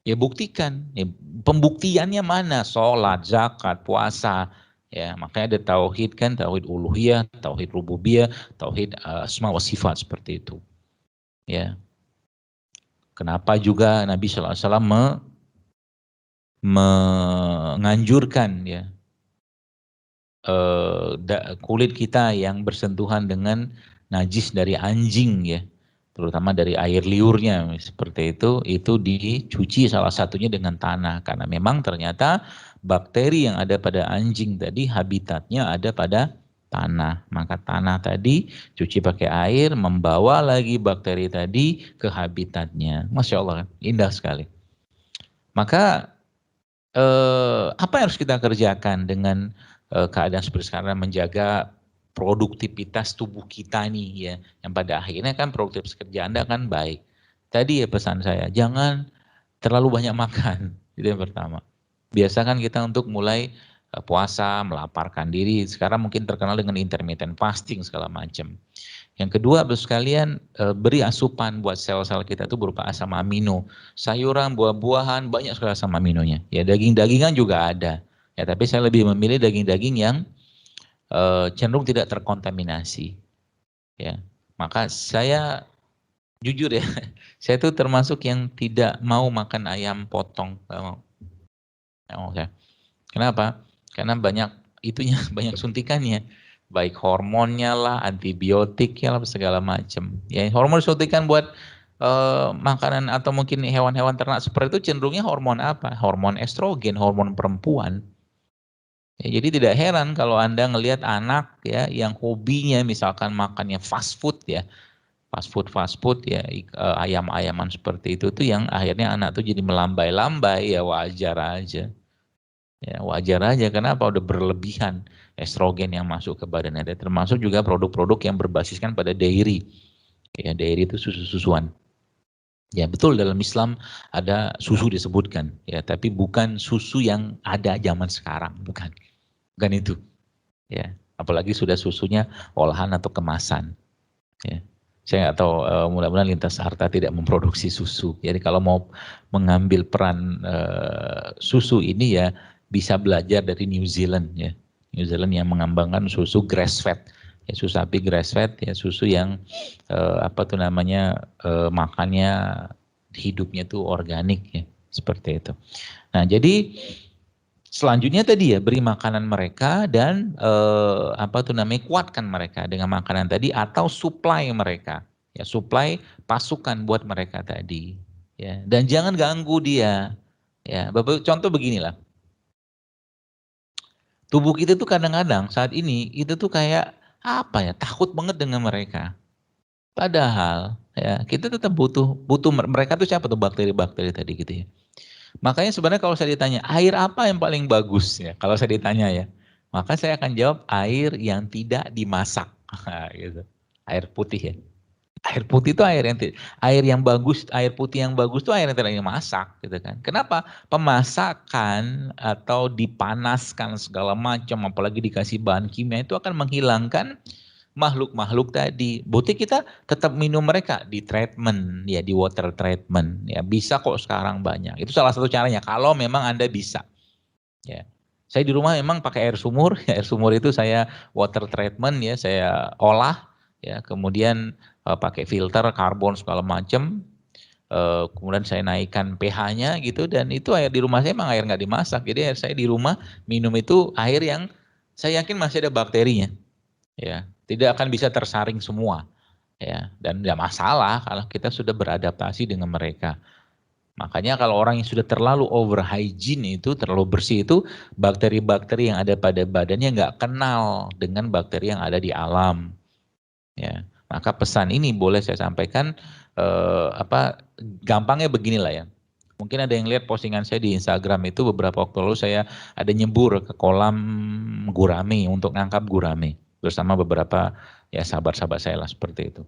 ya buktikan. Ya, pembuktiannya mana? Sholat, zakat, puasa. Ya, makanya ada tauhid kan, tauhid uluhiyah, tauhid rububiyah, tauhid asma wa sifat seperti itu. Ya. Kenapa juga Nabi SAW menganjurkan ya kulit kita yang bersentuhan dengan najis dari anjing ya, terutama dari air liurnya seperti itu dicuci salah satunya dengan tanah karena memang ternyata bakteri yang ada pada anjing tadi habitatnya ada pada tanah, maka tanah tadi cuci pakai air membawa lagi bakteri tadi ke habitatnya. Masya Allah, indah sekali. Maka apa yang harus kita kerjakan dengan keadaan seperti sekarang menjaga produktivitas tubuh kita nih ya, yang pada akhirnya kan produktivitas kerja Anda kan baik. Tadi ya pesan saya, jangan terlalu banyak makan, itu yang pertama. Biasakan kita untuk mulai puasa, melaparkan diri, sekarang mungkin terkenal dengan intermittent fasting segala macam. Yang kedua, Bapak sekalian, beri asupan buat sel-sel kita itu berupa asam amino. Sayuran, buah-buahan, banyak sekali asam aminonya. Ya, daging-dagingan juga ada. Ya, tapi saya lebih memilih daging-daging yang cenderung tidak terkontaminasi. Ya, maka saya jujur ya, saya itu termasuk yang tidak mau makan ayam potong. Nggak mau. Nggak mau. Kenapa? Karena banyak itunya, banyak suntikannya. Baik hormonnya lah, antibiotiknya lah, segala macam. Ya, hormon disuntikan buat makanan atau mungkin hewan-hewan ternak seperti itu cenderungnya hormon apa? Hormon estrogen, hormon perempuan. Ya, jadi tidak heran kalau Anda ngelihat anak ya yang hobinya misalkan makannya fast food ya. Fast food ya ayam-ayaman seperti itu tuh yang akhirnya anak tuh jadi melambai-lambai ya wajar aja. Ya, wajar aja, kenapa udah berlebihan estrogen yang masuk ke badan Anda, termasuk juga produk-produk yang berbasiskan pada dairy. Ya, dairy itu susu-susuan. Ya, betul dalam Islam ada susu disebutkan, ya, tapi bukan susu yang ada zaman sekarang, bukan. Bukan itu. Ya, apalagi sudah susunya olahan atau kemasan. Ya. Saya nggak tahu, mudah-mudahan Lintas Harta tidak memproduksi susu. Jadi kalau mau mengambil peran susu ini ya bisa belajar dari New Zealand ya. New Zealand yang mengembangkan susu grass fed. Ya, susu sapi grass fed ya, susu yang makannya hidupnya tuh organik ya, seperti itu. Nah, jadi selanjutnya tadi ya beri makanan mereka dan kuatkan mereka dengan makanan tadi atau supply mereka. Ya, supply pasukan buat mereka tadi. Ya, dan jangan ganggu dia. Ya, Bapak contoh beginilah. Tubuh kita tuh kadang-kadang saat ini itu tuh kayak apa ya, takut banget dengan mereka. Padahal ya kita tetap butuh mereka tuh siapa tuh bakteri-bakteri tadi gitu ya. Makanya sebenarnya kalau saya ditanya air apa yang paling bagus ya, kalau saya ditanya ya, maka saya akan jawab air yang tidak dimasak, gitu. Air putih ya. Air putih itu air yang bagus, air putih yang bagus itu air yang tidak dimasak gitu kan. Kenapa? Pemasakan atau dipanaskan segala macam apalagi dikasih bahan kimia itu akan menghilangkan makhluk-makhluk tadi. Bukti kita tetap minum mereka di treatment ya, di water treatment ya, bisa kok sekarang banyak. Itu salah satu caranya kalau memang Anda bisa. Ya. Saya di rumah memang pakai air sumur, ya, air sumur itu saya water treatment ya, saya olah ya, kemudian pakai filter karbon segala macam. Kemudian saya naikkan pH-nya gitu dan itu air di rumah saya memang air nggak dimasak. Jadi air saya di rumah minum itu air yang saya yakin masih ada bakterinya. Ya, tidak akan bisa tersaring semua. Ya, dan tidak masalah kalau kita sudah beradaptasi dengan mereka. Makanya kalau orang yang sudah terlalu over hygiene itu, terlalu bersih itu, bakteri-bakteri yang ada pada badannya nggak kenal dengan bakteri yang ada di alam. Ya, maka pesan ini boleh saya sampaikan, gampangnya beginilah ya. Mungkin ada yang lihat postingan saya di Instagram itu beberapa waktu lalu saya ada nyebur ke kolam gurame untuk ngangkat gurame bersama beberapa ya sahabat-sahabat saya lah seperti itu.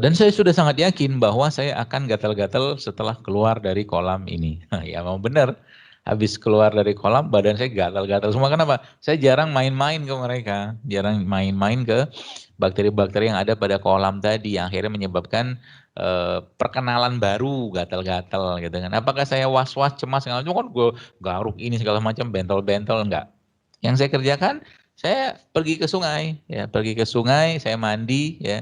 Dan saya sudah sangat yakin bahwa saya akan gatal-gatal setelah keluar dari kolam ini. Ya mau benar, habis keluar dari kolam badan saya gatal-gatal semua. Kenapa? Saya jarang main-main ke mereka, jarang main-main ke bakteri-bakteri yang ada pada kolam tadi yang akhirnya menyebabkan perkenalan baru gatal-gatal gitu kan. Apakah saya was-was cemas segala macam kan gue garuk ini segala macam bentol-bentol enggak. Yang saya kerjakan saya pergi ke sungai ya, pergi ke sungai, saya mandi ya.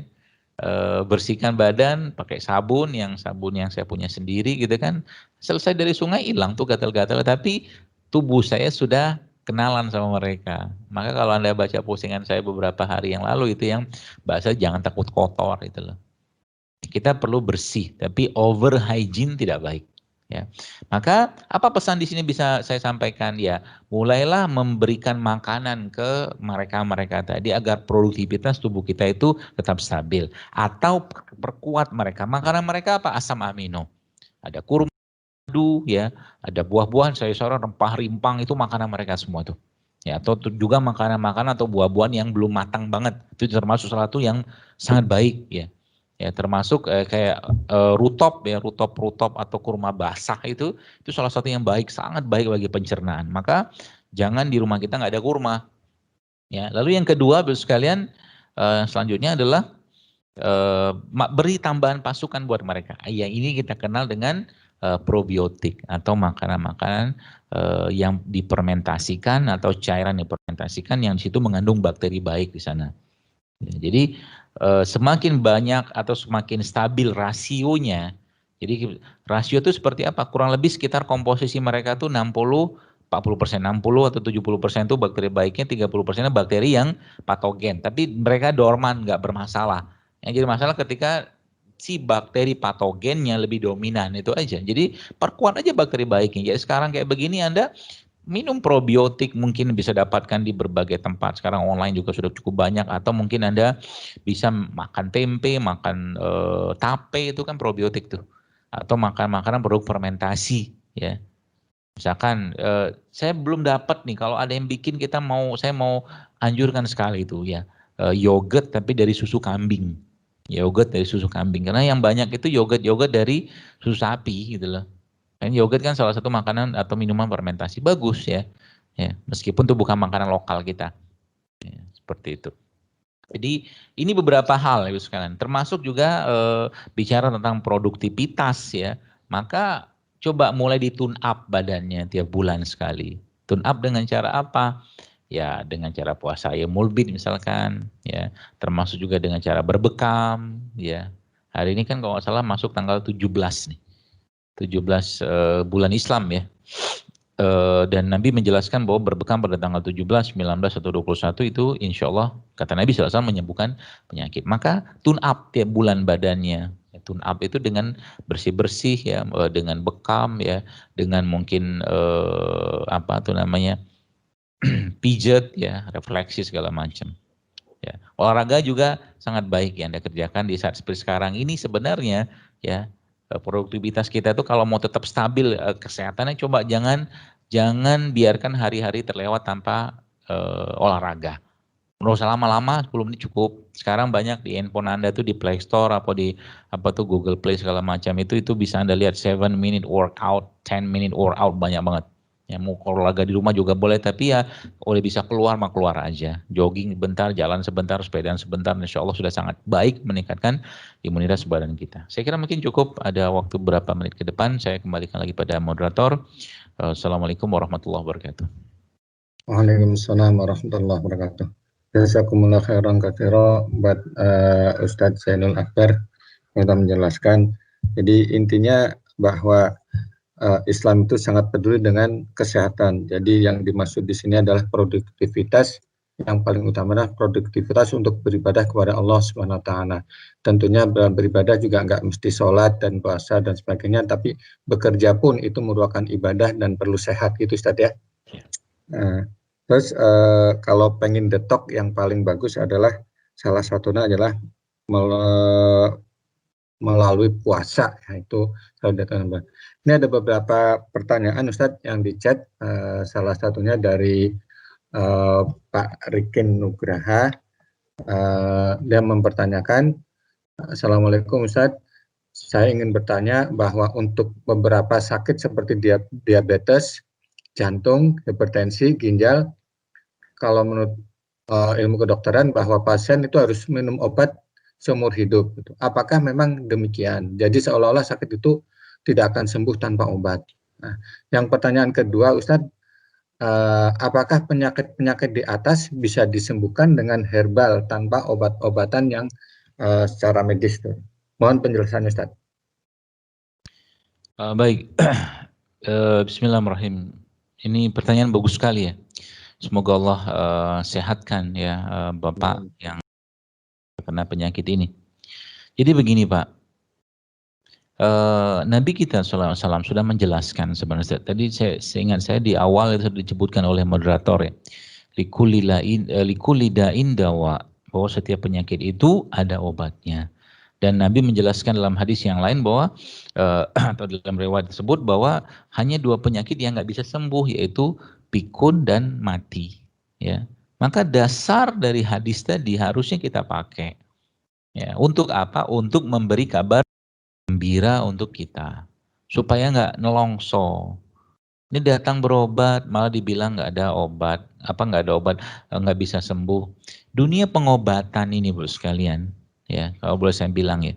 Bersihkan badan pakai sabun yang saya punya sendiri gitu kan. Selesai dari sungai hilang tuh gatal-gatal, tapi tubuh saya sudah kenalan sama mereka. Maka kalau Anda baca postingan saya beberapa hari yang lalu itu yang bahasa jangan takut kotor itu loh. Kita perlu bersih, tapi over hygiene tidak baik. Ya. Maka apa pesan di sini bisa saya sampaikan ya, mulailah memberikan makanan ke mereka-mereka tadi agar produktivitas tubuh kita itu tetap stabil atau perkuat mereka. Makanan mereka apa? Asam amino. Ada kurma, madu ya, ada buah-buahan, sayur-sayuran, rempah, rimpang itu makanan mereka semua tuh. Ya, atau juga makanan-makanan atau buah-buahan yang belum matang banget. Itu termasuk salah satu yang sangat baik ya. Ya termasuk kayak rutop ya, rutop atau kurma basah itu salah satu yang baik, sangat baik bagi pencernaan. Maka jangan di rumah kita nggak ada kurma. Ya, lalu yang kedua sekalian selanjutnya adalah beri tambahan pasukan buat mereka. Yang ini kita kenal dengan probiotik atau makanan-makanan yang difermentasikan atau cairan yang difermentasikan yang di situ mengandung bakteri baik di sana. Ya, jadi semakin banyak atau semakin stabil rasionya. Jadi rasio itu seperti apa? Kurang lebih sekitar komposisi mereka tuh 60, 40%, 60 atau 70% itu bakteri baiknya, 30% bakteri yang patogen. Tapi mereka dorman, nggak bermasalah. Yang jadi masalah ketika si bakteri patogennya lebih dominan itu aja. Jadi perkuat aja bakteri baiknya. Jadi sekarang kayak begini Anda minum probiotik mungkin bisa dapatkan di berbagai tempat. Sekarang online juga sudah cukup banyak. Atau mungkin Anda bisa makan tempe, makan tape itu kan probiotik tuh. Atau makan makanan produk fermentasi ya. Misalkan saya belum dapat nih kalau ada yang bikin saya mau anjurkan sekali itu ya. Yogurt tapi dari susu kambing. Yogurt dari susu kambing. Karena yang banyak itu yogurt dari susu sapi gitu loh. Yogurt kan salah satu makanan atau minuman fermentasi bagus ya. Ya, meskipun itu bukan makanan lokal kita. Ya, seperti itu. Jadi ini beberapa hal ya sekalian. Termasuk juga bicara tentang produktivitas ya. Maka coba mulai di tune up badannya tiap bulan sekali. Tune up dengan cara apa? Ya dengan cara puasa ya mulbit misalkan ya. Termasuk juga dengan cara berbekam ya. Hari ini kan kalau nggak salah masuk tanggal 17 nih. 17 bulan Islam ya. Dan Nabi menjelaskan bahwa berbekam pada tanggal 17, 19 atau 21 itu insya Allah kata Nabi SAW menyembuhkan penyakit. Maka tune up tiap bulan badannya. Tune up itu dengan bersih-bersih ya, dengan bekam ya, dengan mungkin pijat ya, refleksi segala macam. Ya. Olahraga juga sangat baik yang Anda kerjakan di saat seperti sekarang ini sebenarnya ya. Produktivitas kita itu kalau mau tetap stabil kesehatannya coba jangan biarkan hari-hari terlewat tanpa olahraga. Menurut saya lama-lama 10 menit cukup. Sekarang banyak di handphone Anda tuh di Play Store atau di Google Play segala macam itu bisa Anda lihat 7 minute workout, 10 minute workout banyak banget. Ya mau olahraga di rumah juga boleh tapi ya oleh bisa keluar mah keluar aja. Jogging sebentar, jalan sebentar, sepedaan sebentar, insya Allah sudah sangat baik meningkatkan imunitas badan kita. Saya kira mungkin cukup ada waktu berapa menit ke depan. Saya kembalikan lagi pada moderator. Assalamualaikum warahmatullahi wabarakatuh. Waalaikumsalam warahmatullahi wabarakatuh. Jazakumullah khairan katsira buat Ustadz Zainul Akbar yang telah menjelaskan. Jadi intinya bahwa Islam itu sangat peduli dengan kesehatan. Jadi yang dimaksud di sini adalah produktivitas. Yang paling utama adalah produktivitas untuk beribadah kepada Allah Subhanahu wa taala. Tentunya beribadah juga enggak mesti sholat dan puasa dan sebagainya, tapi bekerja pun itu merupakan ibadah dan perlu sehat gitu Ustaz ya. Terus kalau pengen detox yang paling bagus adalah salah satunya adalah melalui puasa, itu ini ada beberapa pertanyaan Ustadz yang di chat, salah satunya dari Pak Rikin Nugraha. Dia mempertanyakan, Assalamualaikum Ustadz, saya ingin bertanya bahwa untuk beberapa sakit seperti diabetes, jantung, hipertensi, ginjal, kalau menurut ilmu kedokteran bahwa pasien itu harus minum obat seumur hidup. Apakah memang demikian? Jadi seolah-olah sakit itu tidak akan sembuh tanpa obat. Nah, yang pertanyaan kedua, Ustadz, apakah penyakit-penyakit di atas bisa disembuhkan dengan herbal tanpa obat-obatan yang secara medis? Mohon penjelasannya, Ustadz. Baik, Bismillahirrahmanirrahim. Ini pertanyaan bagus sekali ya. Semoga Allah sehatkan ya Bapak yang kena penyakit ini. Jadi begini Pak, Nabi kita SAW sudah menjelaskan sebenarnya. Tadi saya ingat saya di awal itu sudah disebutkan oleh moderator ya, likulli da'in dawa, bahwa setiap penyakit itu ada obatnya. Dan Nabi menjelaskan dalam hadis yang lain bahwa atau dalam riwayat tersebut bahwa hanya 2 penyakit yang nggak bisa sembuh, yaitu pikun dan mati. Ya, maka dasar dari hadis tadi harusnya kita pakai. Ya, untuk apa? Untuk memberi kabar gembira untuk kita, supaya nggak nelongso. Ini datang berobat, malah dibilang nggak ada obat, nggak ada obat, nggak bisa sembuh. Dunia pengobatan ini, bro sekalian, ya kalau boleh saya bilang ya,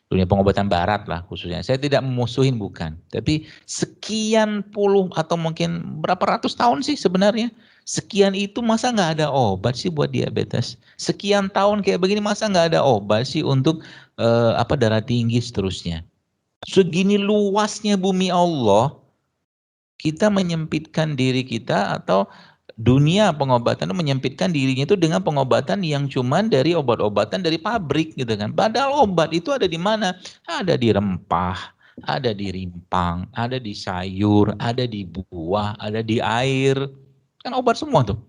dunia pengobatan barat lah khususnya. Saya tidak memusuhin, bukan, tapi sekian puluh atau mungkin berapa ratus tahun sih sebenarnya. Sekian itu masa nggak ada obat sih buat diabetes? Sekian tahun kayak begini masa nggak ada obat sih untuk darah tinggi seterusnya? Segini luasnya bumi Allah, kita menyempitkan diri kita atau dunia pengobatan menyempitkan dirinya itu dengan pengobatan yang cuman dari obat-obatan dari pabrik gitu kan. Padahal obat itu ada di mana? Ada di rempah, ada di rimpang, ada di sayur, ada di buah, ada di air. Kan obat semua tuh.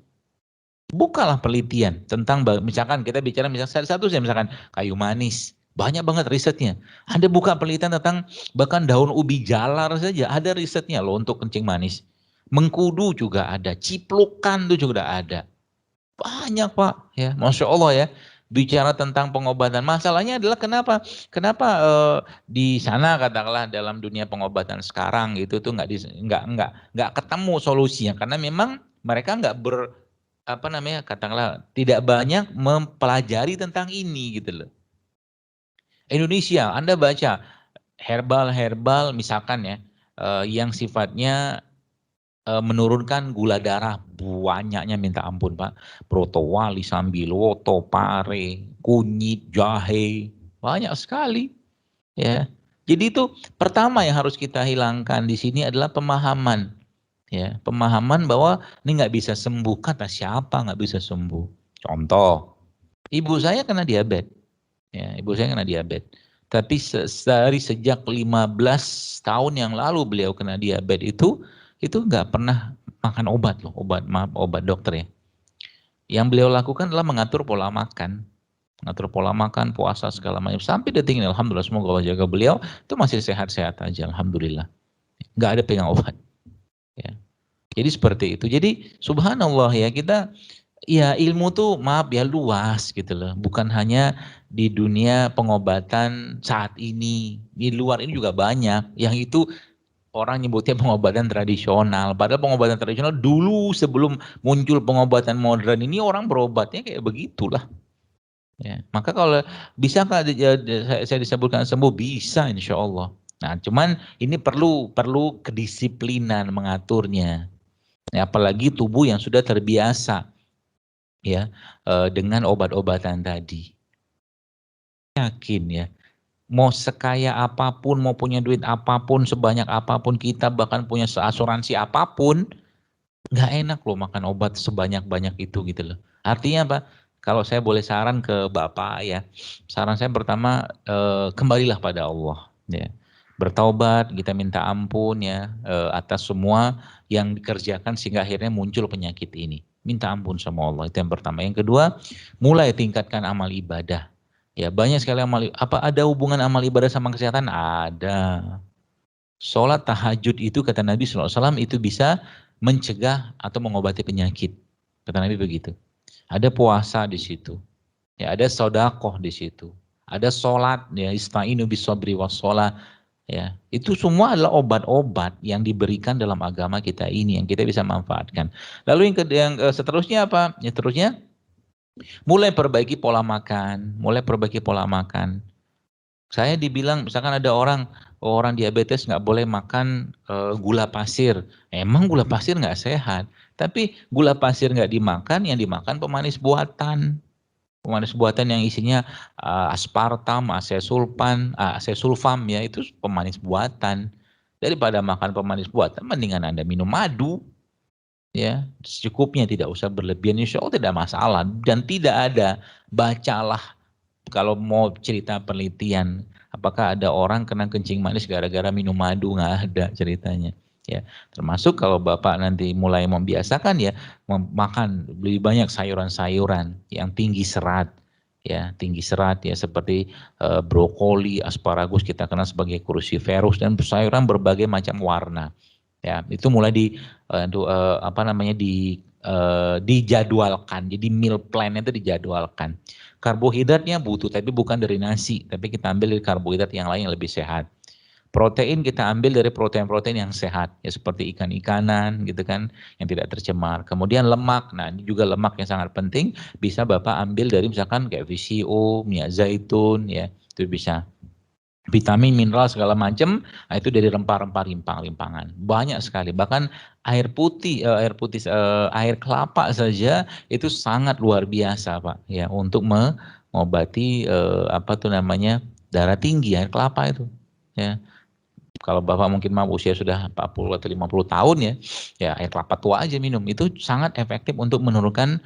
Bukalah penelitian tentang, misalkan kita bicara satu saja, misalkan kayu manis. Banyak banget risetnya. Anda buka penelitian tentang bahkan daun ubi jalar saja ada risetnya loh untuk kencing manis. Mengkudu juga ada, ciplukan itu juga ada. Banyak Pak, ya, Masya Allah ya. Bicara tentang pengobatan, masalahnya adalah kenapa di sana katakanlah dalam dunia pengobatan sekarang gitu tuh nggak ketemu solusinya, karena memang mereka katakanlah tidak banyak mempelajari tentang ini gitu loh. Indonesia, Anda baca herbal misalkan ya, yang sifatnya menurunkan gula darah, banyaknya minta ampun Pak. Protowali, sambiloto, pare, kunyit, jahe, banyak sekali. Ya, jadi itu pertama yang harus kita hilangkan di sini adalah pemahaman. Ya, pemahaman bahwa ini nggak bisa sembuh. Kata siapa nggak bisa sembuh? Contoh, ibu saya kena diabetes. Ya, ibu saya kena diabetes. Tapi dari sejak 15 tahun yang lalu beliau kena diabetes itu nggak pernah makan obat loh, obat dokter ya. Yang beliau lakukan adalah mengatur pola makan, puasa segala macam. Sampai detik ini, alhamdulillah, semoga Allah jaga beliau, itu masih sehat-sehat aja, alhamdulillah. Nggak ada pegang obat. Ya. Jadi seperti itu. Jadi subhanallah ya, kita ya ilmu tuh maaf ya luas gitu loh. Bukan hanya di dunia pengobatan saat ini, di luar ini juga banyak. Yang itu orang nyebutnya pengobatan tradisional. Padahal pengobatan tradisional dulu sebelum muncul pengobatan modern ini orang berobatnya kayak begitulah. Ya, maka kalau bisakah saya disebutkan sembuh? Bisa insya Allah. Nah, cuman ini perlu kedisiplinan mengaturnya. Ya, apalagi tubuh yang sudah terbiasa ya dengan obat-obatan tadi. Yakin ya, mau sekaya apapun, mau punya duit apapun, sebanyak apapun kita, bahkan punya asuransi apapun, nggak enak loh makan obat sebanyak-banyak itu gitu loh. Artinya apa? Kalau saya boleh saran ke Bapak ya, saran saya pertama kembalilah pada Allah ya. Bertaubat, kita minta ampun ya atas semua yang dikerjakan sehingga akhirnya muncul penyakit ini. Minta ampun sama Allah, itu yang pertama. Yang kedua, mulai tingkatkan amal ibadah. Ya, banyak sekali amal. Apa ada hubungan amal ibadah sama kesehatan? Ada. Sholat tahajud itu kata Nabi SAW itu bisa mencegah atau mengobati penyakit. Kata Nabi begitu. Ada puasa di situ. Ya, ada sodakoh di situ. Ada sholat, ya ista'inu bisobri wassalah. Ya, itu semua adalah obat-obat yang diberikan dalam agama kita ini yang kita bisa manfaatkan. Lalu yang seterusnya apa? Yang seterusnya mulai perbaiki pola makan, mulai perbaiki pola makan. Saya dibilang misalkan ada orang diabetes nggak boleh makan gula pasir. Emang gula pasir nggak sehat, tapi gula pasir nggak dimakan, yang dimakan pemanis buatan. Pemanis buatan yang isinya aspartam, asesulfam ya itu pemanis buatan. Daripada makan pemanis buatan, mendingan Anda minum madu. Ya, secukupnya, tidak usah berlebihan, insya Allah tidak masalah. Dan tidak ada, bacalah kalau mau cerita penelitian, apakah ada orang kena kencing manis gara-gara minum madu, nggak ada ceritanya. Ya, termasuk kalau Bapak nanti mulai membiasakan ya makan lebih banyak sayuran-sayuran yang tinggi serat, ya tinggi serat ya seperti brokoli, asparagus kita kenal sebagai cruciferous dan sayuran berbagai macam warna. Ya, itu mulai dijadwalkan. Jadi meal plan itu dijadwalkan. Karbohidratnya butuh, tapi bukan dari nasi, tapi kita ambil dari karbohidrat yang lain yang lebih sehat. Protein kita ambil dari protein-protein yang sehat, ya seperti ikan-ikanan gitu kan, yang tidak tercemar. Kemudian lemak, nah ini juga lemak yang sangat penting, bisa Bapak ambil dari misalkan kayak VCO, minyak zaitun, ya itu bisa. Vitamin, mineral segala macam, nah itu dari rempah-rempah limpangan. Banyak sekali. Bahkan air kelapa saja itu sangat luar biasa, Pak. Ya, untuk mengobati darah tinggi, air kelapa itu. Ya. Kalau Bapak mungkin mau usia sudah 40 atau 50 tahun ya air kelapa tua aja minum. Itu sangat efektif untuk menurunkan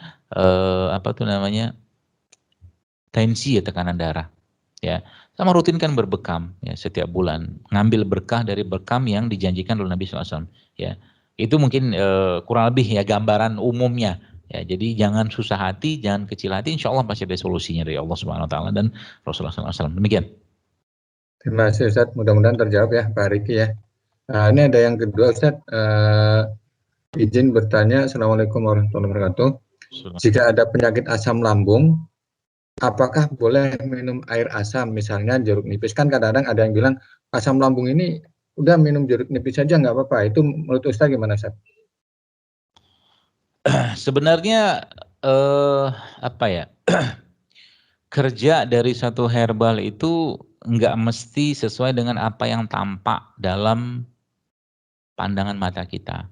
tensi ya, tekanan darah. Ya, sama rutinkan berbekam ya setiap bulan, ngambil berkah dari bekam yang dijanjikan oleh Nabi SAW. Ya, itu mungkin kurang lebih ya gambaran umumnya. Ya, jadi jangan susah hati, jangan kecil hati, insya Allah pasti ada solusinya dari Allah Subhanahu Wa Taala dan Rasulullah SAW. Demikian. Terima kasih Ustaz, mudah-mudahan terjawab ya Pak Riki ya. Nah, ini ada yang kedua Ustaz, izin bertanya. Assalamualaikum warahmatullahi wabarakatuh. Jika ada penyakit asam lambung, apakah boleh minum air asam, misalnya jeruk nipis? Kan kadang-kadang ada yang bilang asam lambung ini udah minum jeruk nipis saja nggak apa-apa. Itu menurut Ustaz gimana, Ustaz? Sebenarnya kerja dari satu herbal itu nggak mesti sesuai dengan apa yang tampak dalam pandangan mata kita.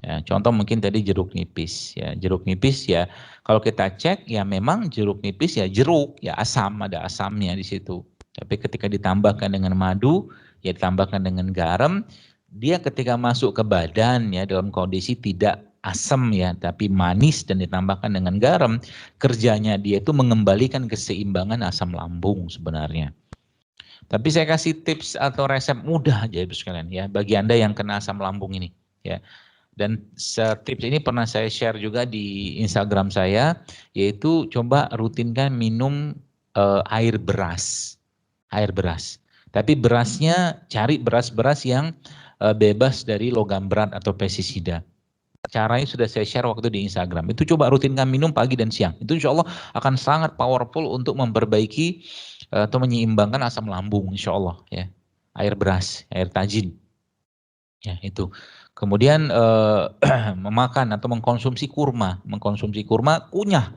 Ya, contoh mungkin tadi jeruk nipis ya, jeruk nipis ya kalau kita cek ya memang jeruk nipis ya jeruk ya asam, ada asamnya di situ. Tapi ketika ditambahkan dengan madu, ya ditambahkan dengan garam, dia ketika masuk ke badan ya dalam kondisi tidak asam ya, tapi manis dan ditambahkan dengan garam, kerjanya dia itu mengembalikan keseimbangan asam lambung sebenarnya. Tapi saya kasih tips atau resep mudah aja Ibu sekalian ya bagi Anda yang kena asam lambung ini ya. Dan tips ini pernah saya share juga di Instagram saya, yaitu coba rutinkan minum air beras. Air beras. Tapi berasnya cari beras-beras yang bebas dari logam berat atau pestisida. Caranya sudah saya share waktu di Instagram. Itu coba rutinkan minum pagi dan siang. Itu insya Allah akan sangat powerful untuk memperbaiki atau menyeimbangkan asam lambung insya Allah ya. Air beras, air tajin. Ya itu. Kemudian memakan atau mengkonsumsi kurma, kunyah.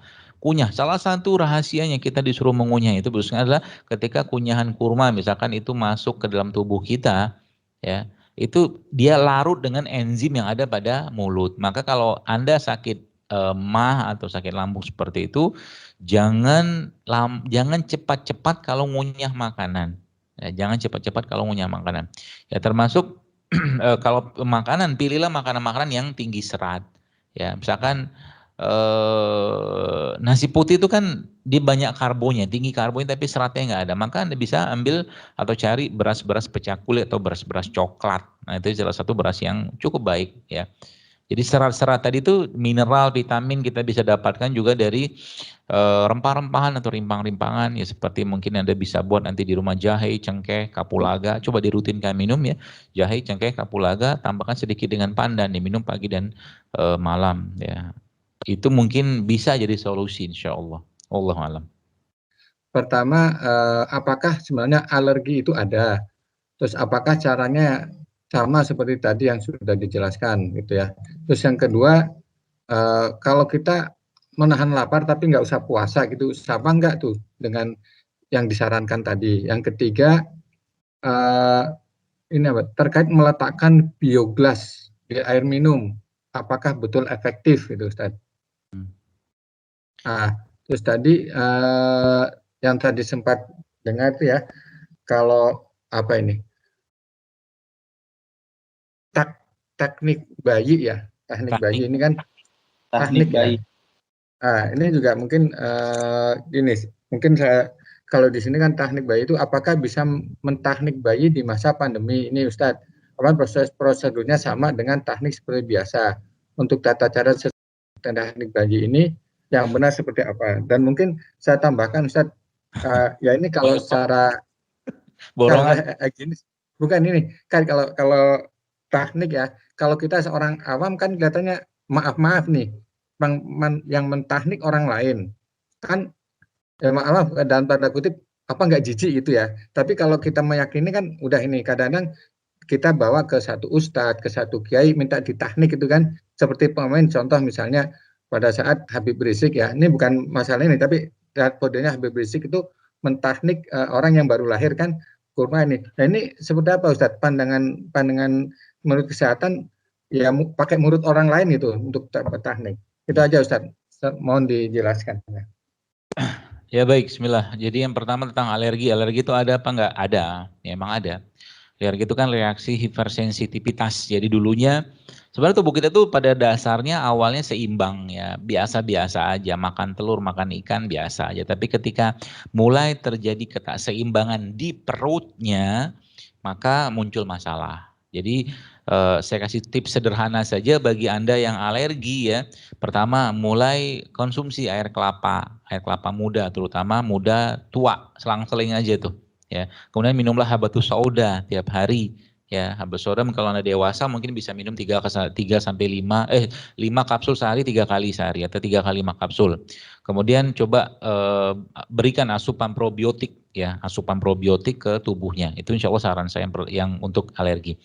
Salah satu rahasianya kita disuruh mengunyah itu biasanya adalah ketika kunyahan kurma misalkan itu masuk ke dalam tubuh kita, ya itu dia larut dengan enzim yang ada pada mulut. Maka kalau Anda sakit mah atau sakit lambung seperti itu, jangan cepat-cepat kalau ngunyah makanan. Ya, jangan cepat-cepat kalau ngunyah makanan. Ya termasuk kalau makanan, pilihlah makanan-makanan yang tinggi serat. Ya, misalkan nasi putih itu kan dia banyak karbonya, tinggi karbonya tapi seratnya nggak ada. Maka Anda bisa ambil atau cari beras-beras pecah kulit atau beras-beras coklat. Nah, itu salah satu beras yang cukup baik ya. Jadi serat-serat tadi itu mineral, vitamin kita bisa dapatkan juga dari rempah-rempahan atau rimpang-rimpangan ya, seperti mungkin Anda bisa buat nanti di rumah jahe, cengkeh, kapulaga. Coba dirutinkan minum ya. Jahe, cengkeh, kapulaga, tambahkan sedikit dengan pandan, diminum pagi dan malam ya. Itu mungkin bisa jadi solusi insyaallah. Wallahu alam. Pertama, apakah sebenarnya alergi itu ada? Terus apakah caranya sama seperti tadi yang sudah dijelaskan gitu ya. Terus yang kedua, kalau kita menahan lapar tapi nggak usah puasa gitu, sama nggak tuh dengan yang disarankan tadi. Yang ketiga, ini apa? Terkait meletakkan bioglas di air minum, apakah betul efektif itu Ustaz? Nah, terus tadi yang tadi sempat dengar itu ya, kalau apa ini? Teknik bayi ya, teknik bayi ini kan teknik bayi. Ya. Nah, ini juga mungkin ini mungkin saya kalau di sini kan teknik bayi itu apakah bisa menteknik bayi di masa pandemi ini Ustadz? Apa prosedurnya sama dengan teknik seperti biasa? Untuk tata cara teknik bayi ini yang benar seperti apa? Dan mungkin saya tambahkan Ustadz, ya ini kalau secara gini, bukan ini kan kalau teknik ya, kalau kita seorang awam kan kelihatannya maaf nih, yang menteknik orang lain kan ya maaf dalam tanda kutip apa nggak jijik gitu ya. Tapi kalau kita meyakini kan udah ini kadang-kadang kita bawa ke satu ustadz, ke satu kiai minta diteknik itu kan seperti pemain contoh misalnya pada saat Habib Rizik ya. Ini bukan masalah ini tapi kodenya Habib Rizik itu menteknik orang yang baru lahir kan kurma ini. Nah ini seperti apa Ustadz pandangan menurut kesehatan ya pakai murid orang lain itu untuk teknik. Itu aja Ustadz. Mohon dijelaskan. Ya baik, bismillah. Jadi yang pertama tentang alergi. Alergi itu ada apa enggak? Ada, ya, emang ada. Alergi itu kan reaksi hipersensitivitas. Jadi dulunya sebenarnya tubuh kita tuh pada dasarnya awalnya seimbang ya. Biasa-biasa aja, makan telur, makan ikan biasa aja. Tapi ketika mulai terjadi ketakseimbangan di perutnya, maka muncul masalah. Jadi saya kasih tips sederhana saja bagi Anda yang alergi ya. Pertama, mulai konsumsi air kelapa muda, terutama muda tua, selang-seling aja tuh ya. Kemudian minumlah habatus sauda tiap hari ya. Habatus sauda kalau Anda dewasa mungkin bisa minum 3 sampai 5 kapsul sehari 3 kali sehari atau 3 kali 5 kapsul. Kemudian coba berikan asupan probiotik ya, asupan probiotik ke tubuhnya. Itu insya Allah saran saya yang untuk alergi.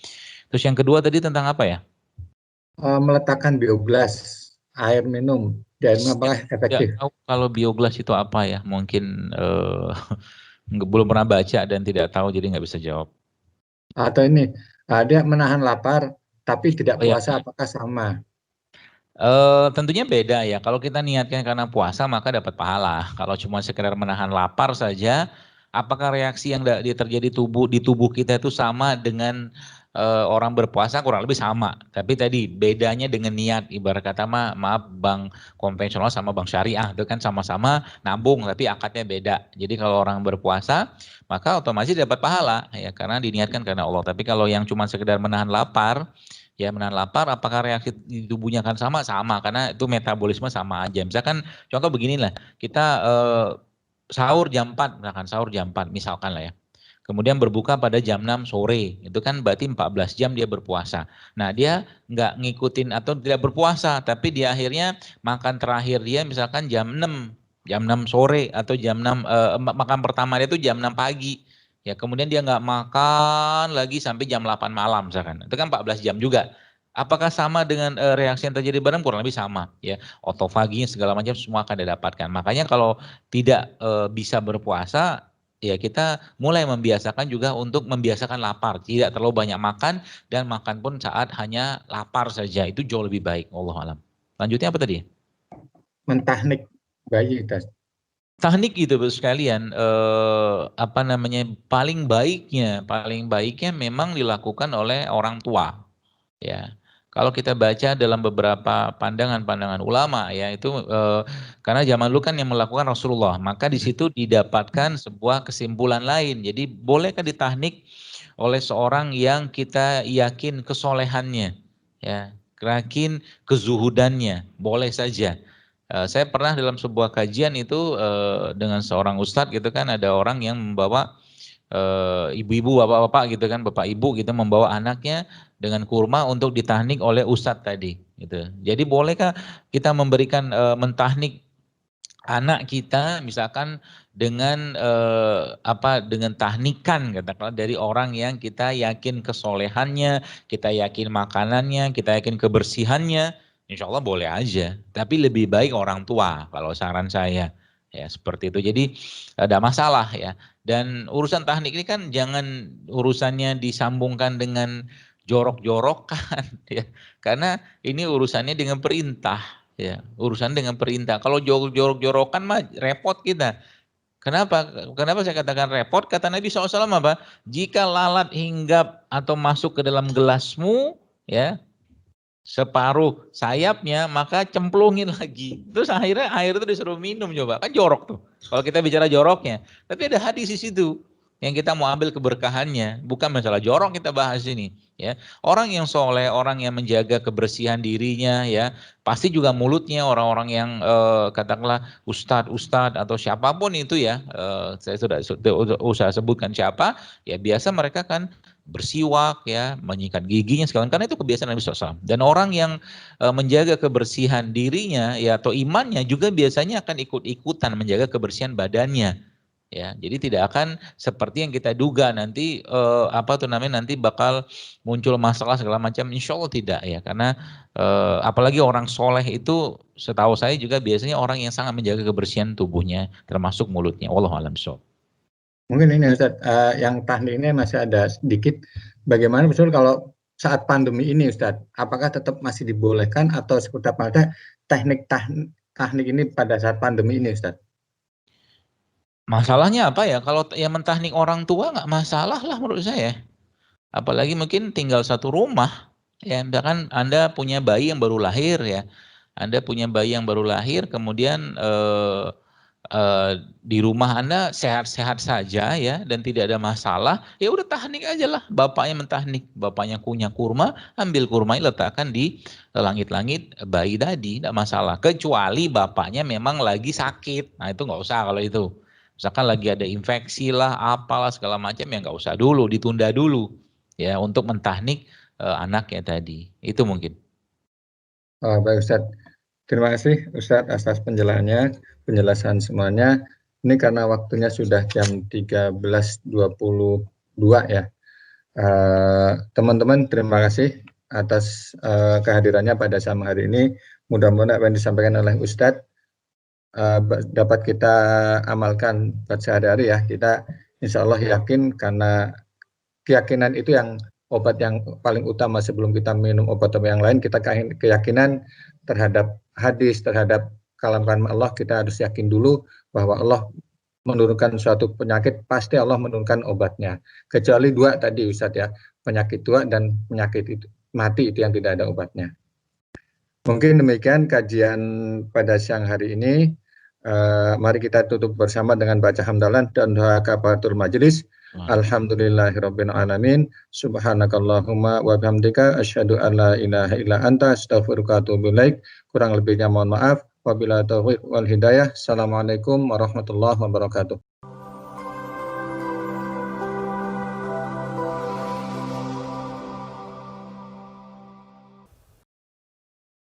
Terus yang kedua tadi tentang apa ya? Meletakkan bioglas air minum dan apakah efektif? Tahu kalau bioglas itu apa ya? Mungkin belum pernah baca dan tidak tahu jadi nggak bisa jawab. Atau ini dia menahan lapar tapi tidak puasa, apakah sama? Tentunya beda ya. Kalau kita niatkan karena puasa maka dapat pahala. Kalau cuma sekedar menahan lapar saja, apakah reaksi yang terjadi di tubuh kita itu sama dengan orang berpuasa? Kurang lebih sama. Tapi tadi bedanya dengan niat. Ibarat kata maaf bank konvensional sama bank syariah itu kan sama-sama nabung tapi akadnya beda. Jadi kalau orang berpuasa maka otomatis dapat pahala ya karena diniatkan karena Allah. Tapi kalau yang cuma sekedar menahan lapar, ya menahan lapar, apakah reaksi di tubuhnya akan sama? Sama, karena itu metabolisme sama aja. Misalkan contoh beginilah, kita sahur jam 4, misalkan sahur jam 4 misalkan lah ya. Kemudian berbuka pada jam 6 sore, itu kan berarti 14 jam dia berpuasa. Nah dia nggak ngikutin atau tidak berpuasa, tapi di akhirnya makan terakhir dia misalkan jam 6 sore atau jam 6, makan pertama dia itu jam 6 pagi. Ya kemudian dia nggak makan lagi sampai jam 8 malam misalkan. Itu kan 14 jam juga. Apakah sama dengan reaksi yang terjadi badan? Kurang lebih sama ya. Otofaginya segala macam semua akan didapatkan. Makanya kalau tidak bisa berpuasa ya kita mulai membiasakan juga untuk membiasakan lapar. Tidak terlalu banyak makan dan makan pun saat hanya lapar saja. Itu jauh lebih baik. Wallahualam. Lanjutnya apa tadi? Menteknik bayi tas. Teknik gitu sekalian, paling baiknya memang dilakukan oleh orang tua, ya. Kalau kita baca dalam beberapa pandangan ulama ya itu karena zaman dulu kan yang melakukan Rasulullah, maka di situ didapatkan sebuah kesimpulan lain. Jadi bolehkah diteknik oleh seorang yang kita yakin kesolehannya, ya. yakin kezuhudannya, boleh saja. Saya pernah dalam sebuah kajian itu dengan seorang ustadz gitu kan, ada orang yang membawa ibu-ibu, bapak-bapak gitu kan, bapak ibu gitu membawa anaknya dengan kurma untuk ditahnik oleh ustadz tadi gitu. Jadi bolehkah kita memberikan mentahnik anak kita misalkan dengan dengan tahnikan katakanlah dari orang yang kita yakin kesolehannya, kita yakin makanannya, kita yakin kebersihannya, insya Allah boleh aja. Tapi lebih baik orang tua kalau saran saya ya seperti itu. Jadi ada masalah ya. Dan urusan tahnik ini kan jangan urusannya disambungkan dengan jorok-jorokan ya. Karena ini urusannya dengan perintah. Ya, urusan dengan perintah. Kalau jorok-jorokan mah repot kita. Kenapa? Kenapa saya katakan repot? Kata Nabi SAW apa? Jika lalat hinggap atau masuk ke dalam gelasmu, ya separuh sayapnya, maka cemplungin lagi. Terus akhirnya air itu disuruh minum coba. Kan jorok tuh. Kalau kita bicara joroknya. Tapi ada hadis di situ yang kita mau ambil keberkahannya. Bukan masalah jorok kita bahas ini. Ya, orang yang soleh, orang yang menjaga kebersihan dirinya, ya pasti juga mulutnya orang-orang yang katakanlah ustadz atau siapapun itu ya, saya sudah usah sebutkan siapa, ya biasa mereka kan bersiwak ya, menyikat giginya sekalian karena itu kebiasaan Nabi SAW. Dan orang yang menjaga kebersihan dirinya ya atau imannya juga biasanya akan ikut-ikutan menjaga kebersihan badannya. Ya, jadi tidak akan seperti yang kita duga nanti nanti bakal muncul masalah segala macam. Insya Allah tidak ya, karena apalagi orang soleh itu setahu saya juga biasanya orang yang sangat menjaga kebersihan tubuhnya, termasuk mulutnya. Wallahu a'lam bishawab. Mungkin ini Ustaz, yang tahnik ini masih ada sedikit. Bagaimana betul kalau saat pandemi ini Ustaz, apakah tetap masih dibolehkan atau seperti apa teknik ini pada saat pandemi ini Ustaz? Masalahnya apa ya? Kalau yang mentahnik orang tua nggak masalah lah menurut saya. Apalagi mungkin tinggal satu rumah. Ya, misalkan Anda punya bayi yang baru lahir ya. Anda punya bayi yang baru lahir, kemudian di rumah Anda sehat-sehat saja ya dan tidak ada masalah, ya udah tahnik aja lah. Bapaknya mentahnik, bapaknya punya kurma, ambil kurmanya letakkan di langit-langit bayi tadi, tidak masalah. Kecuali bapaknya memang lagi sakit, nah itu nggak usah kalau itu. Misalkan lagi ada infeksi lah, apalah segala macam ya nggak usah dulu, ditunda dulu ya untuk mentahnik anaknya tadi. Itu mungkin. Oh, baik Ustaz. Terima kasih Ustaz atas penjelasan semuanya. Ini karena waktunya sudah jam 13.22 ya. Teman-teman terima kasih atas kehadirannya pada siang hari ini. Mudah-mudahan apa yang disampaikan oleh Ustadz dapat kita amalkan pada sehari-hari ya. Kita insya Allah yakin karena keyakinan itu yang obat yang paling utama sebelum kita minum obat yang lain. Kita keyakinan terhadap hadis, terhadap kalam Allah, kita harus yakin dulu bahwa Allah menurunkan suatu penyakit, pasti Allah menurunkan obatnya. Kecuali dua tadi Ustadz ya, penyakit tua dan penyakit itu, mati itu yang tidak ada obatnya. Mungkin demikian kajian pada siang hari ini. Mari kita tutup bersama dengan baca hamdalah dan doa kafaratul majelis. Alhamdulillahirabbil alamin. Subhanakallahumma wa bihamdika asyhadu an la ilaha illa anta astaghfiruka wa atubu ilaik. Kurang lebihnya mohon maaf. Wabillahi taufiq wal hidayah. Assalamualaikum warahmatullahi wabarakatuh.